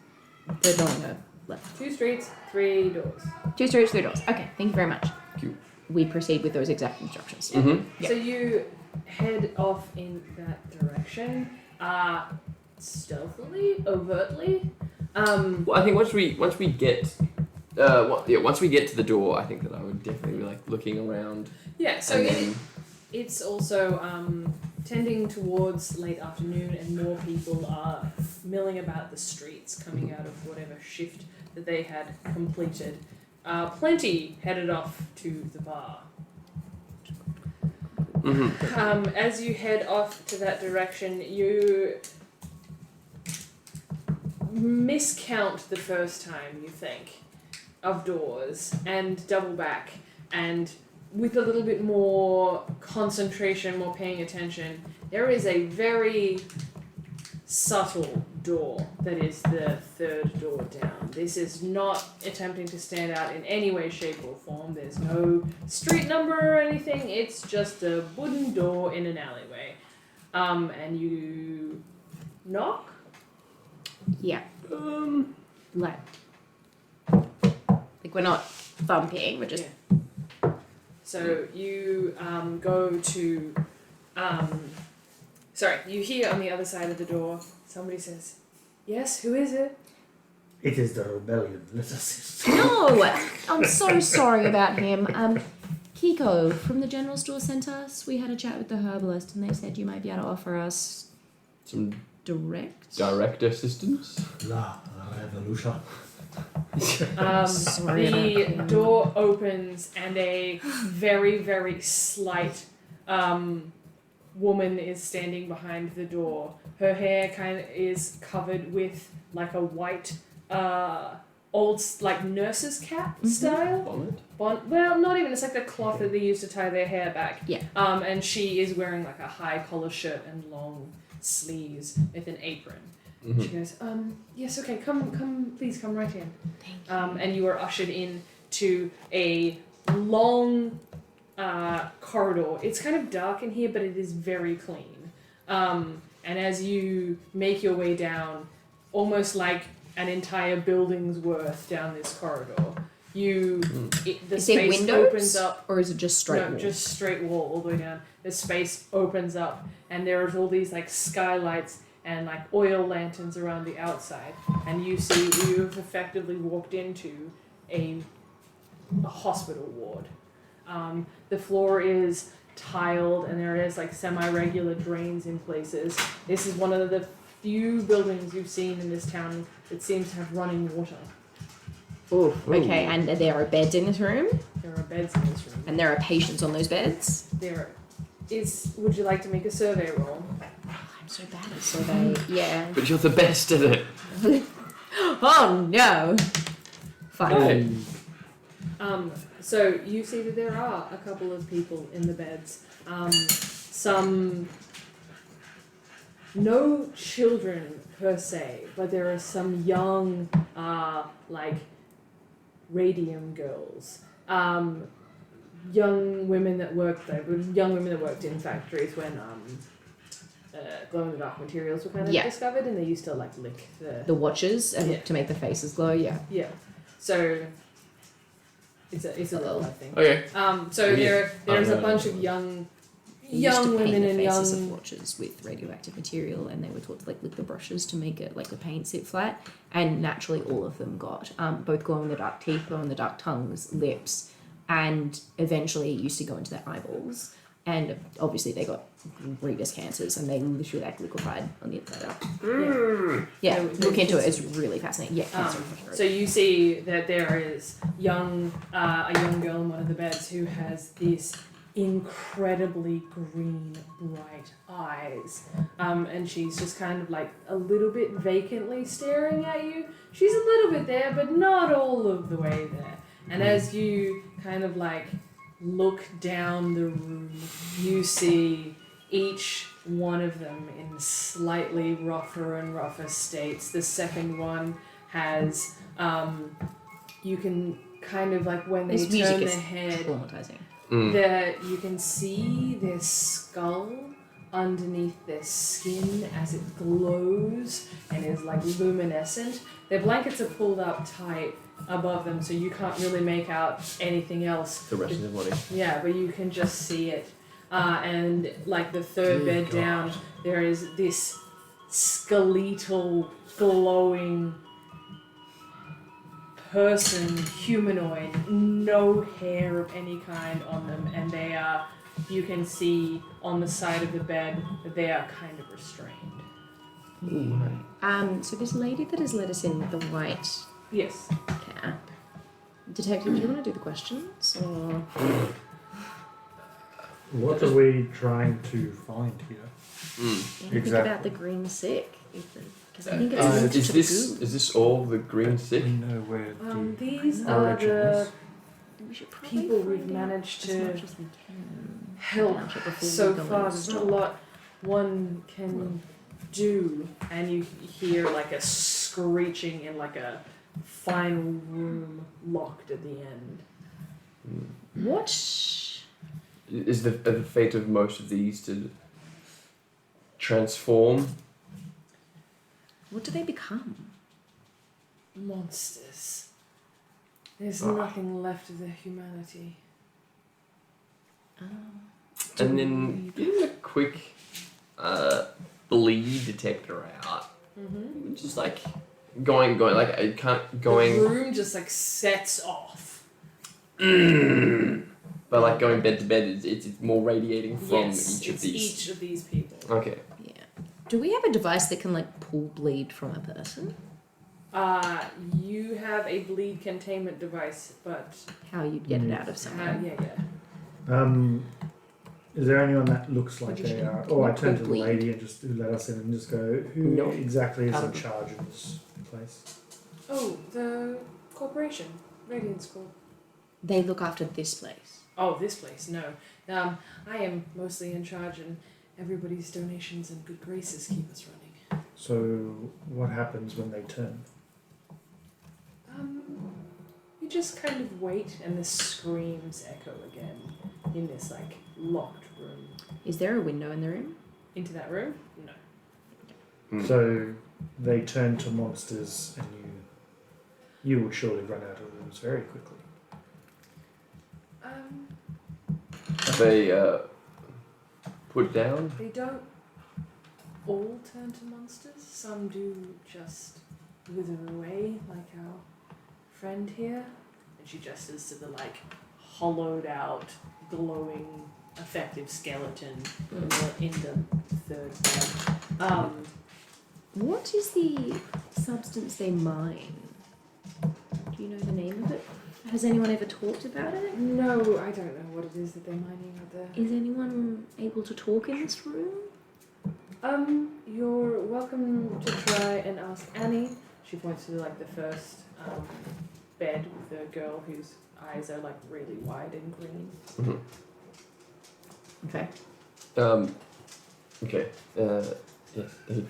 Third door on the left. 2 streets, 3 doors. 2 streets, 3 doors. Okay. Thank you very much. Thank you. We proceed with those exact instructions. Mm-hmm. Yeah. So you head off in that direction, stealthily, overtly. Well, I think once we get, once we get to the door, I think that I would definitely be like looking around. Yeah. So and then, it's also tending towards late afternoon, and more people are milling about the streets, coming out of whatever shift that they had completed. Plenty headed off to the bar. As you head off to that direction, you miscount the first time, you think, of doors and double back, and with a little bit more concentration, more paying attention, there is a very subtle door that is the third door down. This is not attempting to stand out in any way, shape, or form. There's no street number or anything. It's just a wooden door in an alleyway. and you knock. Yeah. Like we're not thumping, we're just. Yeah. So you go to. Sorry, you hear on the other side of the door. Somebody says, "Yes, who is it?" It is the rebellion. Let us assist. No! I'm so sorry about him. Kiko from the general store sent us. We had a chat with the herbalist and they said you might be able to offer us Some direct assistance. La revolution. Sorry about The him. door opens and a very, very slight woman is standing behind the door. Her hair kind of is covered with like a white, old like nurse's cap style. Bonnet. Well, not even. It's like the cloth that they use to tie their hair back. Yeah. And she is wearing like a high collar shirt and long sleeves with an apron. She goes, yes, okay, come, please come right in. Thank you. And you are ushered in to a long corridor. It's kind of dark in here, but it is very clean. And as you make your way down, almost like an entire building's worth down this corridor, the Is space there windows? opens up. Or is it just straight No, wall? just straight wall all the way down. The space opens up, and there's all these like skylights and like oil lanterns around the outside, and you see you've effectively walked into a hospital ward. The floor is tiled, and there is like semi-regular drains in places. This is one of the few buildings you've seen in this town that seems to have running water. Okay, and there are beds in this room? There are beds in this room. And there are patients on those beds? Would you like to make a survey roll? I'm so bad at survey. Yeah. But you're the best at it. Oh no! Fine. Hey. So you see that there are a couple of people in the beds. No children per se, but there are some young, like, radium girls. Young women that worked in factories when glow in the dark materials were kind of discovered, and they used to like lick The watches and Yeah. to make the faces glow, yeah. yeah. So it's a real life thing. Okay. So there's a bunch of young We used to paint women the and faces young of watches with radioactive material, and they were taught to like lick the brushes to make it like the paint sit flat. And naturally, all of them got both glow in the dark teeth, glow in the dark tongues, lips, and eventually it used to go into their eyeballs. And obviously, they got grievous cancers, and they literally like liquefied on the inside out. Yeah, look into it. It's really fascinating. Yeah, cancer. So you see that there is a young girl in one of the beds who has these incredibly green, bright eyes, and she's just kind of like a little bit vacantly staring at you. She's a little bit there, but not all of the way there. And as you kind of like look down the room, you see each one of them in slightly rougher and rougher states. The second one has, you can kind of like when they This music turn is their head, traumatizing. you can see their skull underneath their skin as it glows and is like luminescent. Their blankets are pulled up tight above them, so you can't really make out anything else. The rest of the body. Yeah, but you can just see it. And like the third bed down, there is this skeletal, glowing person, humanoid, no hair of any kind on them, and they are, you can see on the side of the bed that they are kind of restrained. So this lady that has let us in with the white Yes. cap, detective, do you want to do the questions or? What are we trying to find here? Think Exactly. about the green sick. Because I think Uh, it's linked Is to this the is this all the green sick? We know where These the are origin the is. goo. We should probably people find we've out managed as to much as we can help about it before so we go far. and There's not a stop. lot one can do, and you hear like a screeching in like a final room locked at the end. What? Is the fate of most of these to transform. What do they become? Monsters. There's Ah. nothing left of their humanity. And then getting a quick bleed detector out. Mm-hmm. Just like going like it can't going. The room just like sets off. But like going bed to bed, it's more radiating from Yes, each of it's these. each of these people. Okay. Yeah. Do we have a device that can like pull bleed from a person? You have a bleed containment device, but How you'd get it out of someone? yeah. Is there anyone that looks like Magician. they are? Oh, I turn to the Bleed. lady and just let us in and just go, who No. exactly is in Um, charge of this place? Oh, the corporation, Radiance Corp. They look after this place. Oh, this place, no. I am mostly in charge, and everybody's donations and good graces keep us running. So, what happens when they turn? You just kind of wait, and the screams echo again in this like locked room. Is there a window in the room? Into that room? No. So, they turn to monsters, and you would surely run out of rooms very quickly. Are they put down? They don't all turn to monsters. Some do just wither away, like our friend here. And she gestures to the like hollowed out, glowing, effective skeleton in the third bed. What is the substance they mine? Do you know the name of it? Has anyone ever talked about it? No, I don't know what it is that they're mining out there. Is anyone able to talk in this room? You're welcome to try and ask Annie. She points to like the first bed with the girl whose eyes are like really wide and green. Okay. Okay. Yes.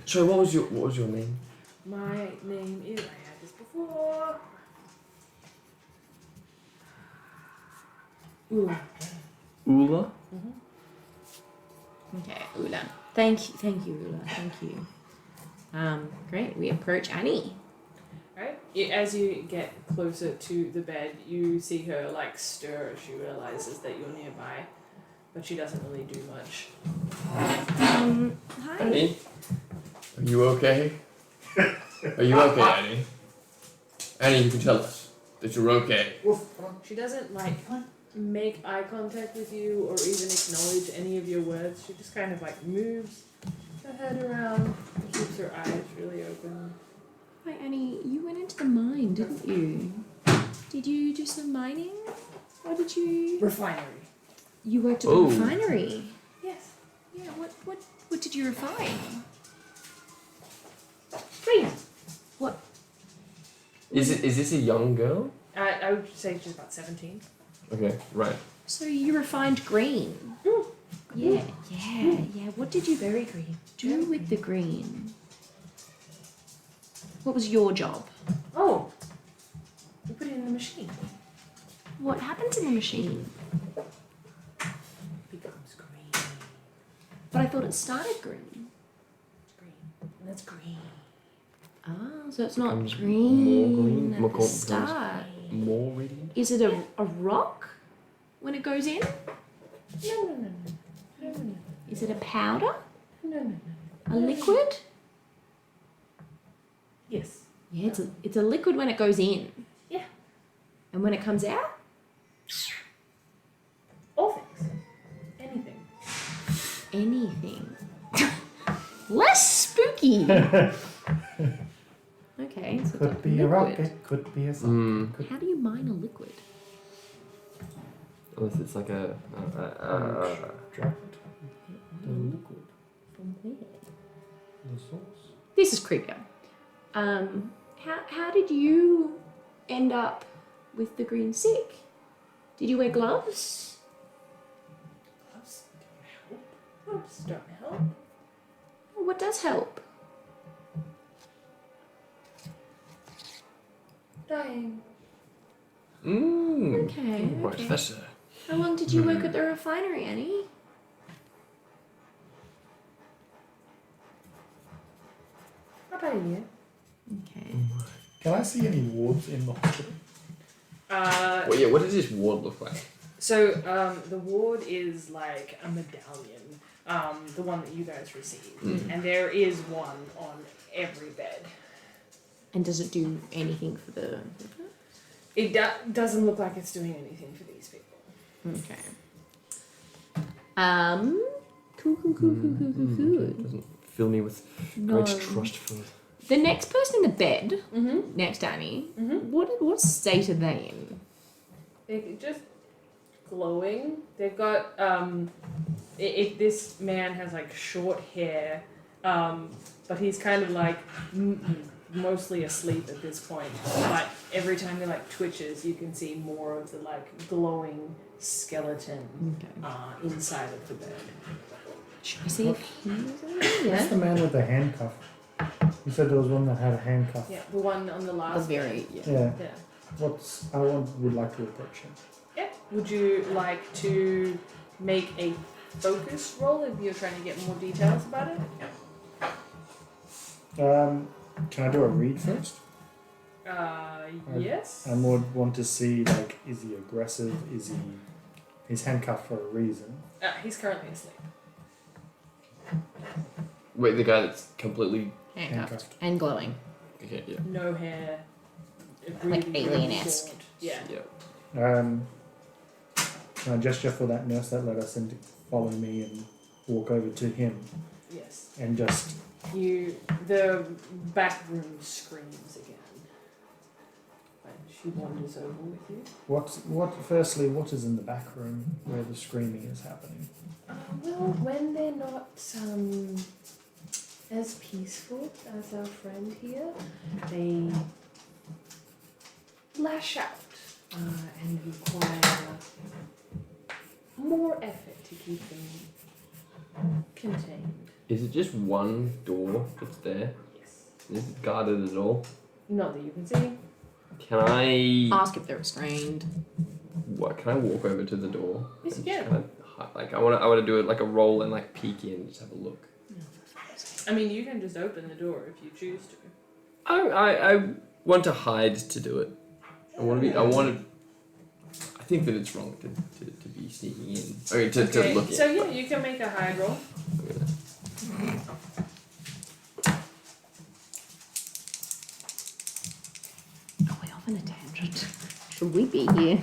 So what was your name? My name is, I had this before. Ula. Ula. Okay, Ula. Thank you, Ula. Thank you. Great. We approach Annie. Right? As you get closer to the bed, you see her like stir as she realizes that you're nearby, but she doesn't really do much. Hi. Annie, are you okay? Are you okay, Annie? Annie, you can tell us that you're okay. She doesn't like make eye contact with you or even acknowledge any of your words. She just kind of like moves her head around and keeps her eyes really open. Hi, Annie. You went into the mine, didn't you? Did you do some mining? Or did you... Refinery. You worked at the Oh. refinery? Yes. Yeah, what did you refine? Green. What? Is this a young girl? I would say she's about 17. Okay, right. So you refined green? Yeah. What did you Very green. do with the green? What was your job? Oh. We put it in the machine. What happens in the machine? Becomes green. But I thought it started green. It's green. And that's green. Ah, so it's not Becomes green, more green, at more the becomes start. More radiant? Is it a rock when it goes in? No. Is it a powder? No. A liquid? Yes. Yeah, it's a liquid when it goes in. Yeah. And when it comes out? All things. Anything. Anything. Less spooky. Okay, so Could it's be a liquid. rocket, could be a something. Could How do you mine a liquid? Unless it's like a extract the liquid, From where? the source. This is creepier. How did you end up with the green sick? Did you wear gloves? Gloves don't help. Gloves don't help. Oh, what does help? Dying. Okay. Right, Professor. How long did you work at the refinery, Annie? a year. Okay. Can I see any wards in the hospital? Well, yeah. What does this ward look like? So the ward is like a medallion, the one that you guys received, and there is one on every bed. And does it do anything for the? It doesn't look like it's doing anything for these people. Okay. Cool. Doesn't fill me with No. great trust for. The next person in the bed Mm-hmm. next to Annie, Mm-hmm. what state are they in? They're just glowing. They've got this man has like short hair, but he's kind of like mostly asleep at this point. But every time he like twitches, you can see more of the like glowing skeleton inside of the bed. Should I see if he's in there? What's the man with the handcuff? You said there was one that had a handcuff. Yeah, the one on the The last. very Yeah. Yeah. Would like to approach him. Yeah. Would you like to make a focus roll if you're trying to get more details about it? Can I do a read first? Yes. I more want to see, like, is he aggressive? Is he's handcuffed for a reason? He's currently asleep. Wait, the guy that's completely. handcuffed and glowing. Okay, yeah. No hair. Like really alien-esque. gaunt. Yeah. Yeah. Can I gesture for that nurse that let us in to follow me and walk over to him Yes. and just The back room screams again. When she wanders over with you. firstly, what is in the back room where the screaming is happening? Well, when they're not as peaceful as our friend here, they lash out and require more effort to keep them contained. Is it just one door that's there? Yes. Is it guarded at all? Not that you can see. Can I? Ask if they're restrained. What? Can I walk over to the door? Yes, and you just can. kinda like I want to do it like a roll and like peek in, just have a look. I mean, you can just open the door if you choose to. I want to hide to do it. I think that it's wrong to be sneaking in. Okay, to look in. So yeah, you can make a hide roll. Are we off on a tangent? Should we be here?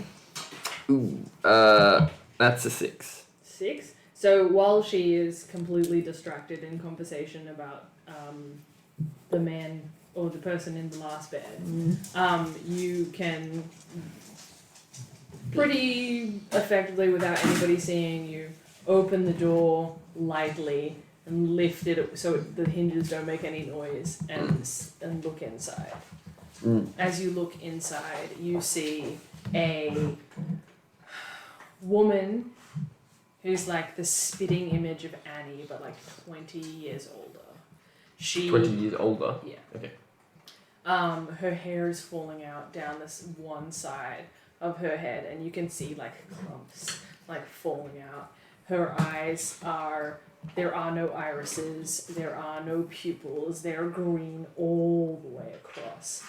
Ooh, that's a 6. 6. So while she is completely distracted in conversation about the man or the person in the last bed, you can pretty effectively, without anybody seeing you, open the door lightly and lift it so the hinges don't make any noise and look inside. As you look inside, you see a woman who's like the spitting image of Annie, but like 20 years older. 20 years older? Yeah. Okay. Her hair is falling out down this one side of her head, and you can see like clumps like falling out. Her eyes there are no irises, there are no pupils, they're green all the way across.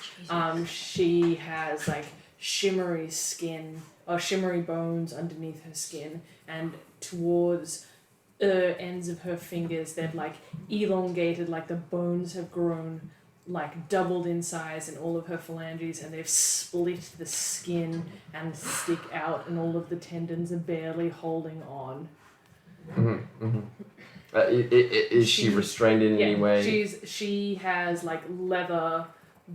She has like shimmery skin, or shimmery bones underneath her skin, and towards ends of her fingers they're like elongated, like the bones have grown like doubled in size in all of her phalanges, and they've split the skin and stick out, and all of the tendons are barely holding on. Is she restrained in any way? She has like leather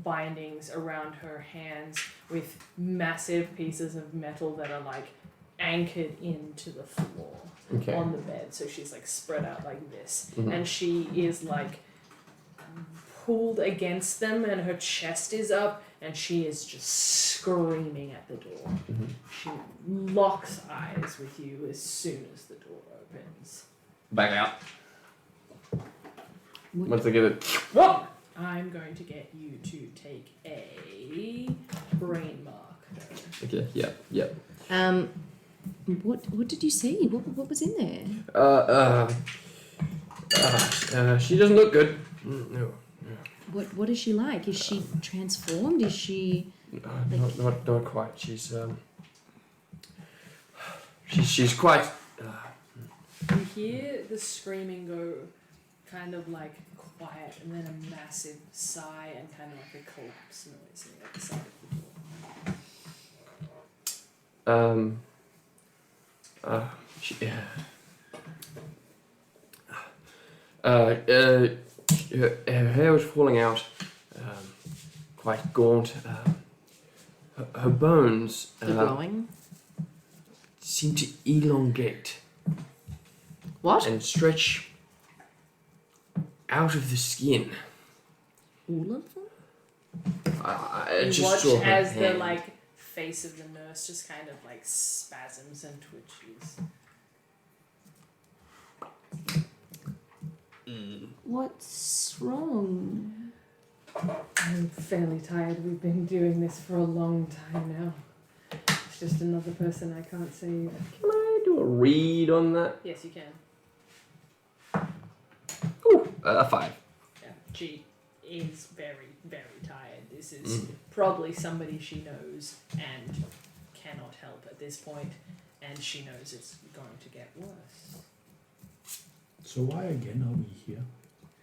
bindings around her hands with massive pieces of metal that are like anchored into the floor on the bed, so she's like spread out like this, and she is like pulled against them, and her chest is up, and she is just screaming at the door. She locks eyes with you as soon as the door opens. Back out. Once I get it. I'm going to get you to take a brain mark. Okay. Yeah. What did you see? What was in there? She doesn't look good. No. What is she like? Is she transformed? Is she? Not quite. She's quite. You hear the screaming go kind of like quiet and then a massive sigh and kind of like a collapse noise on the other side of the door. She, her hair was falling out, quite gaunt. Her bones The glowing? seem to elongate What? and stretch out of the skin. All of them? I You just watch saw her as hand. the like face of the nurse just kind of like spasms and twitches. What's wrong? I'm fairly tired. We've been doing this for a long time now. It's just another person I can't save. Can I do a read on that? Yes, you can. Ooh, a 5. Yeah, she is very, very tired. This is probably somebody she knows and cannot help at this point, and she knows it's going to get worse. So why again are we here?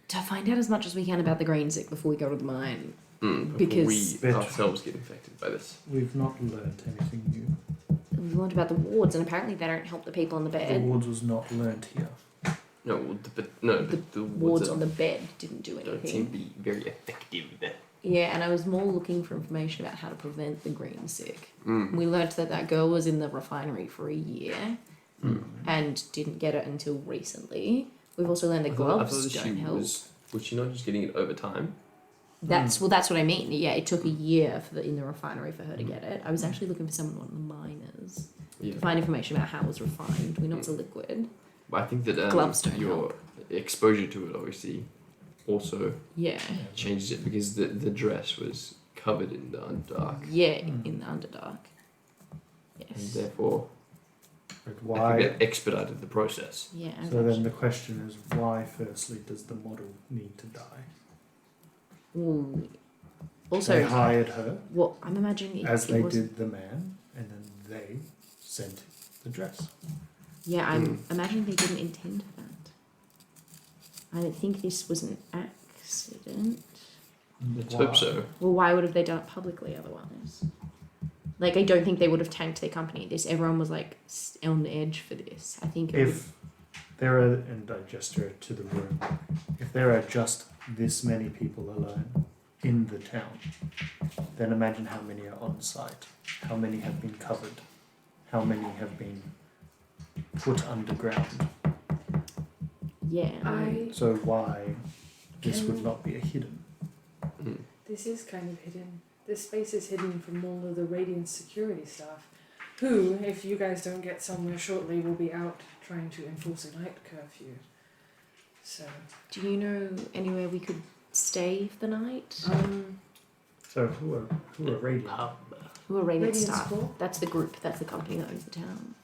To find out as much as we can about the green sick before we go to the mine. Before Because- we ourselves get infected by this. We've not learnt anything new. We learned about the wards, and apparently they don't help the people on the The bed. wards was not learnt here. No, the Wards on the bed didn't do don't seem anything. to be very effective. Yeah, and I was more looking for information about how to prevent the green sick. Mm. We learnt that girl was in the refinery for a year and didn't get it until recently. We've also learned that gloves don't help. Was she not just getting it over time? That's what I mean. Yeah, it took a year in the refinery for her to get it. I was actually looking for someone on the miners Yeah. to find information about how it was refined. We know it's a liquid. But I think that Gloves don't your help. exposure to it obviously also Yeah. changes it because the dress was covered in the dark. Yeah, in the Underdark. And Yes. therefore, But I think why? that expedited the process. Yeah. So then the question is, why firstly does the model need to die? Ooh. They Also, hired her what I'm imagining it, as it they was. did the man, and then they sent the dress. Yeah, I'm imagining they didn't intend for that. I don't think this was an accident. Let's hope so. Well, why would have they done it publicly otherwise? Like, I don't think they would have tanked their company. Everyone was like on the edge for this. I think If there are, and I gesture to the room, if there are just this many people alone in the town, then imagine how many are on site, how many have been covered, how many have been put underground. Yeah. So why this would Can- not be a hidden? This is kind of hidden. This space is hidden from all of the Radiant security staff, who, if you guys don't get somewhere shortly, will be out trying to enforce a night curfew. So, Do you know anywhere we could stay for the night? So who are radiant? Who are Radiant Radiant staff? School? That's the group. That's the company that owns the town.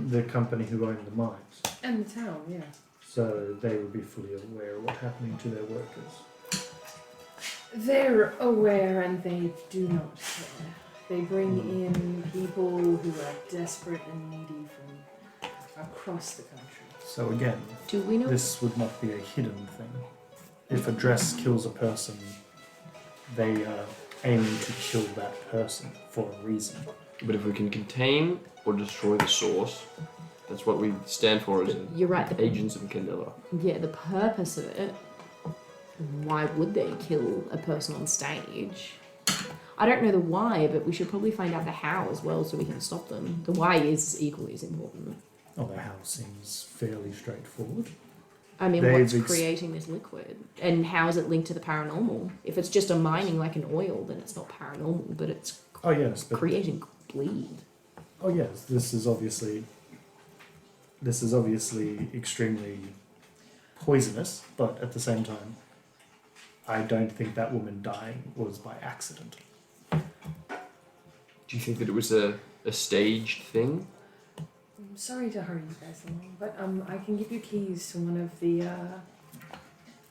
The company who own the mines. and the town, yeah. So they would be fully aware of what's happening to their workers. They're aware and they do not care. They bring in people who are desperate and needy from across the country. So again, Do we know? this would not be a hidden thing. If a dress kills a person, they are aiming to kill that person for a reason. But if we can contain or destroy the source, that's what we stand for as You're right. agents of Candela. Yeah, the purpose of it. Why would they kill a person on stage? I don't know the why, but we should probably find out the how as well so we can stop them. The why is equally as important. Although how seems fairly straightforward. I mean, They've what's creating this liquid? And how is it linked to the paranormal? If it's just a mining like an oil, then it's not paranormal, but it's Oh yes, but creating bleed. oh yes, this is obviously extremely poisonous, but at the same time, I don't think that woman dying was by accident. Do you think that it was a staged thing? I'm sorry to hurry you guys along, but I can give you keys to one of the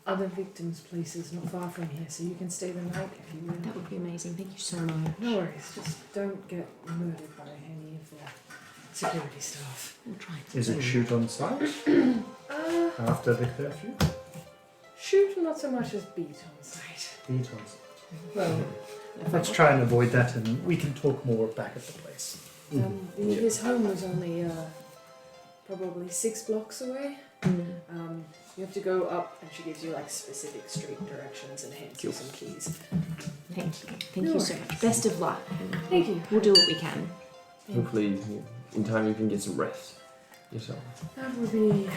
other victims' places not far from here, so you can stay the night if you will. That would be amazing. Thank you so much. No worries, just don't get murdered by any of the security staff. We'll try to. Is it shoot on sight after the curfew? Shoot not so much as beat on sight. Beat on sight. Well, Let's try and avoid that, and we can talk more back at the place. his home was only probably 6 blocks away. You have to go up, and she gives you like specific street directions and hands you some keys. Thank you. Thank you so much. Best of luck. Thank you. We'll do what we can. Hopefully, in time you can get some rest yourself. That would be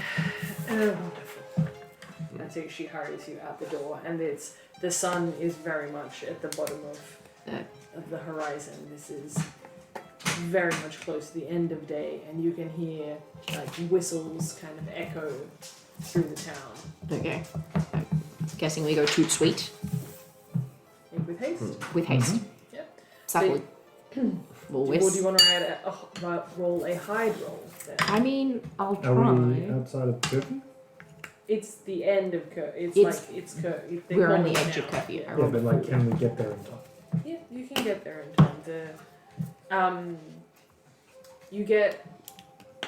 wonderful. I think she hurries you out the door, and the sun is very much at the bottom of the horizon. This is very much close to the end of day, and you can hear like whistles kind of echo through the town. Okay. I'm guessing we go toot sweet And with haste. with haste. Yep. Supple. We'll Or do you want to roll a hide roll then? I mean, I'll Are we try. outside of curfew? It's the end of It's We're on the edge of curfew. I Yeah, rolled but like, four. can we get there in time? Yeah, you can get there in time.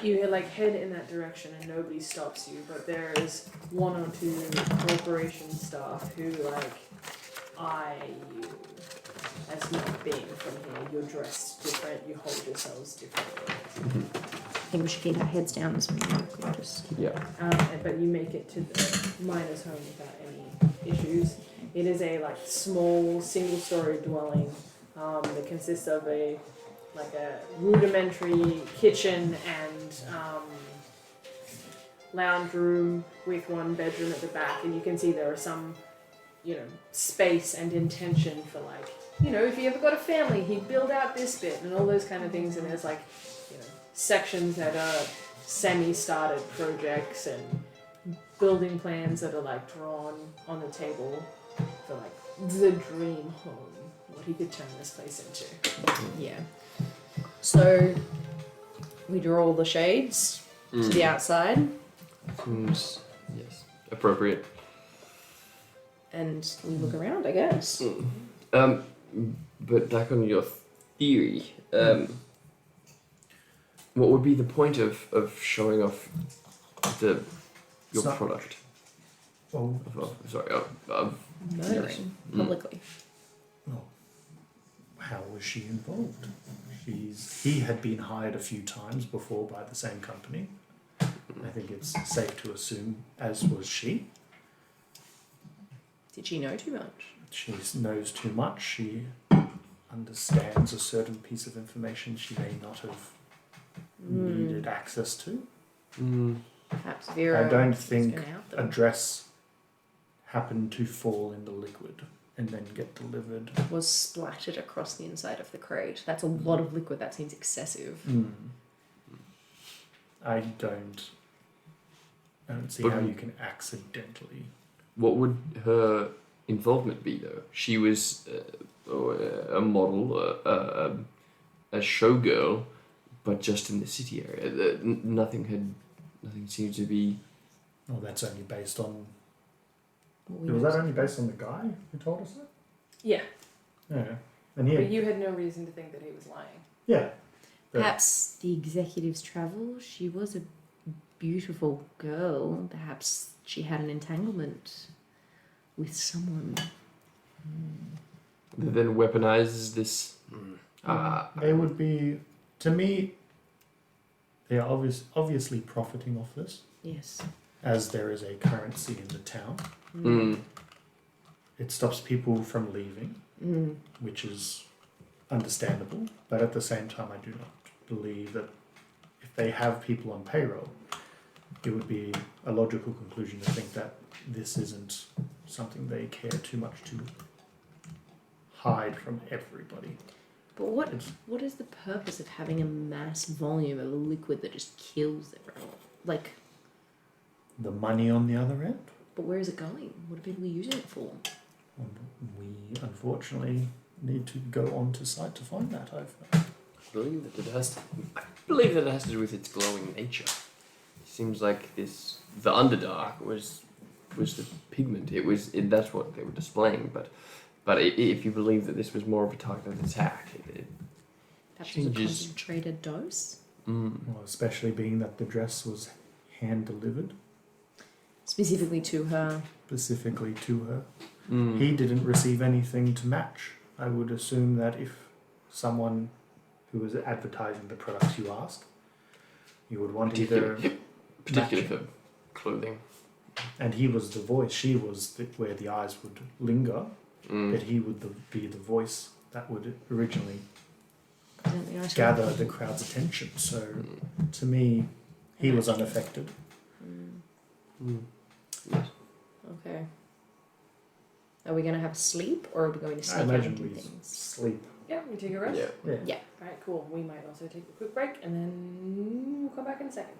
You like head in that direction and nobody stops you, but there is 1 or 2 corporation staff who like eye you as not being from here. You're dressed different, you hold yourselves differently. I think we should keep our heads down as we walk. We'll just Yeah. But you make it to the miner's home without any issues. It is a like small single-story dwelling that consists of a rudimentary kitchen and lounge room with 1 bedroom at the back, and you can see there are some, space and intention for like, if you ever got a family, he'd build out this bit and all those kind of things, and there's like, sections that are semi-started projects and building plans that are like drawn on the table for like the dream home, what he could turn this place into. yeah. So we draw all the shades to the outside, Seems, yes, appropriate. and we look around. I guess. But back on your theory, what would be the point of showing off your So- product? Oh, Of Murdering publicly. well, how was she involved? He had been hired a few times before by the same company. I think it's safe to assume, as was she. Did she know too much? She knows too much. She understands a certain piece of information she may not have needed access to. Perhaps Vera. I don't was think gonna out a them. dress happened to fall in the liquid and then get delivered. Was splattered across the inside of the crate. That's a lot of liquid. That seems excessive. I don't see But how you can accidentally. What would her involvement be, though? She was a model, a showgirl, but just in the city area. Nothing seemed to be. Oh, that's only based on. We Was know- that only based on the guy who told us that? Yeah, Yeah, and but he. you had no reason to think that he was lying. Yeah. But- Perhaps the executives travel. She was a beautiful girl. Perhaps she had an entanglement with someone. That then weaponizes this. They would be, to me. They are obviously profiting off this, Yes. as there is a currency in the town. It stops people from leaving, which is understandable. But at the same time, I do not believe that if they have people on payroll, it would be a logical conclusion to think that this isn't something they care too much to hide from everybody. But what It's- what is the purpose of having a mass volume of a liquid that just kills everyone? Like, The money on the other end, but where is it going? What are people using it for? we unfortunately need to go on to site to find that. I believe that it has to do with its glowing nature. It seems like the Underdark was was the pigment. That's what they were displaying. But if you believe that this was more of a targeted attack, it Perhaps it was a changes. concentrated dose. Well, especially being that the dress was hand delivered Specifically to her. specifically to her. Mm. He didn't receive anything to match. I would assume that if someone who was advertising the products you asked, you would want either, particularly for clothing. and he was the voice, she was where the eyes would linger, Mm. but he would be the voice that would originally Present the ice gather cream. the crowd's attention. So to me, he was unaffected. Mm. Yes. Okay. Are we going to have sleep or are we going to I sneak out imagine and do we things? sleep. Yeah, we take a rest. Yeah. Yeah. Alright, cool. We might also take a quick break and then we'll come back in a second.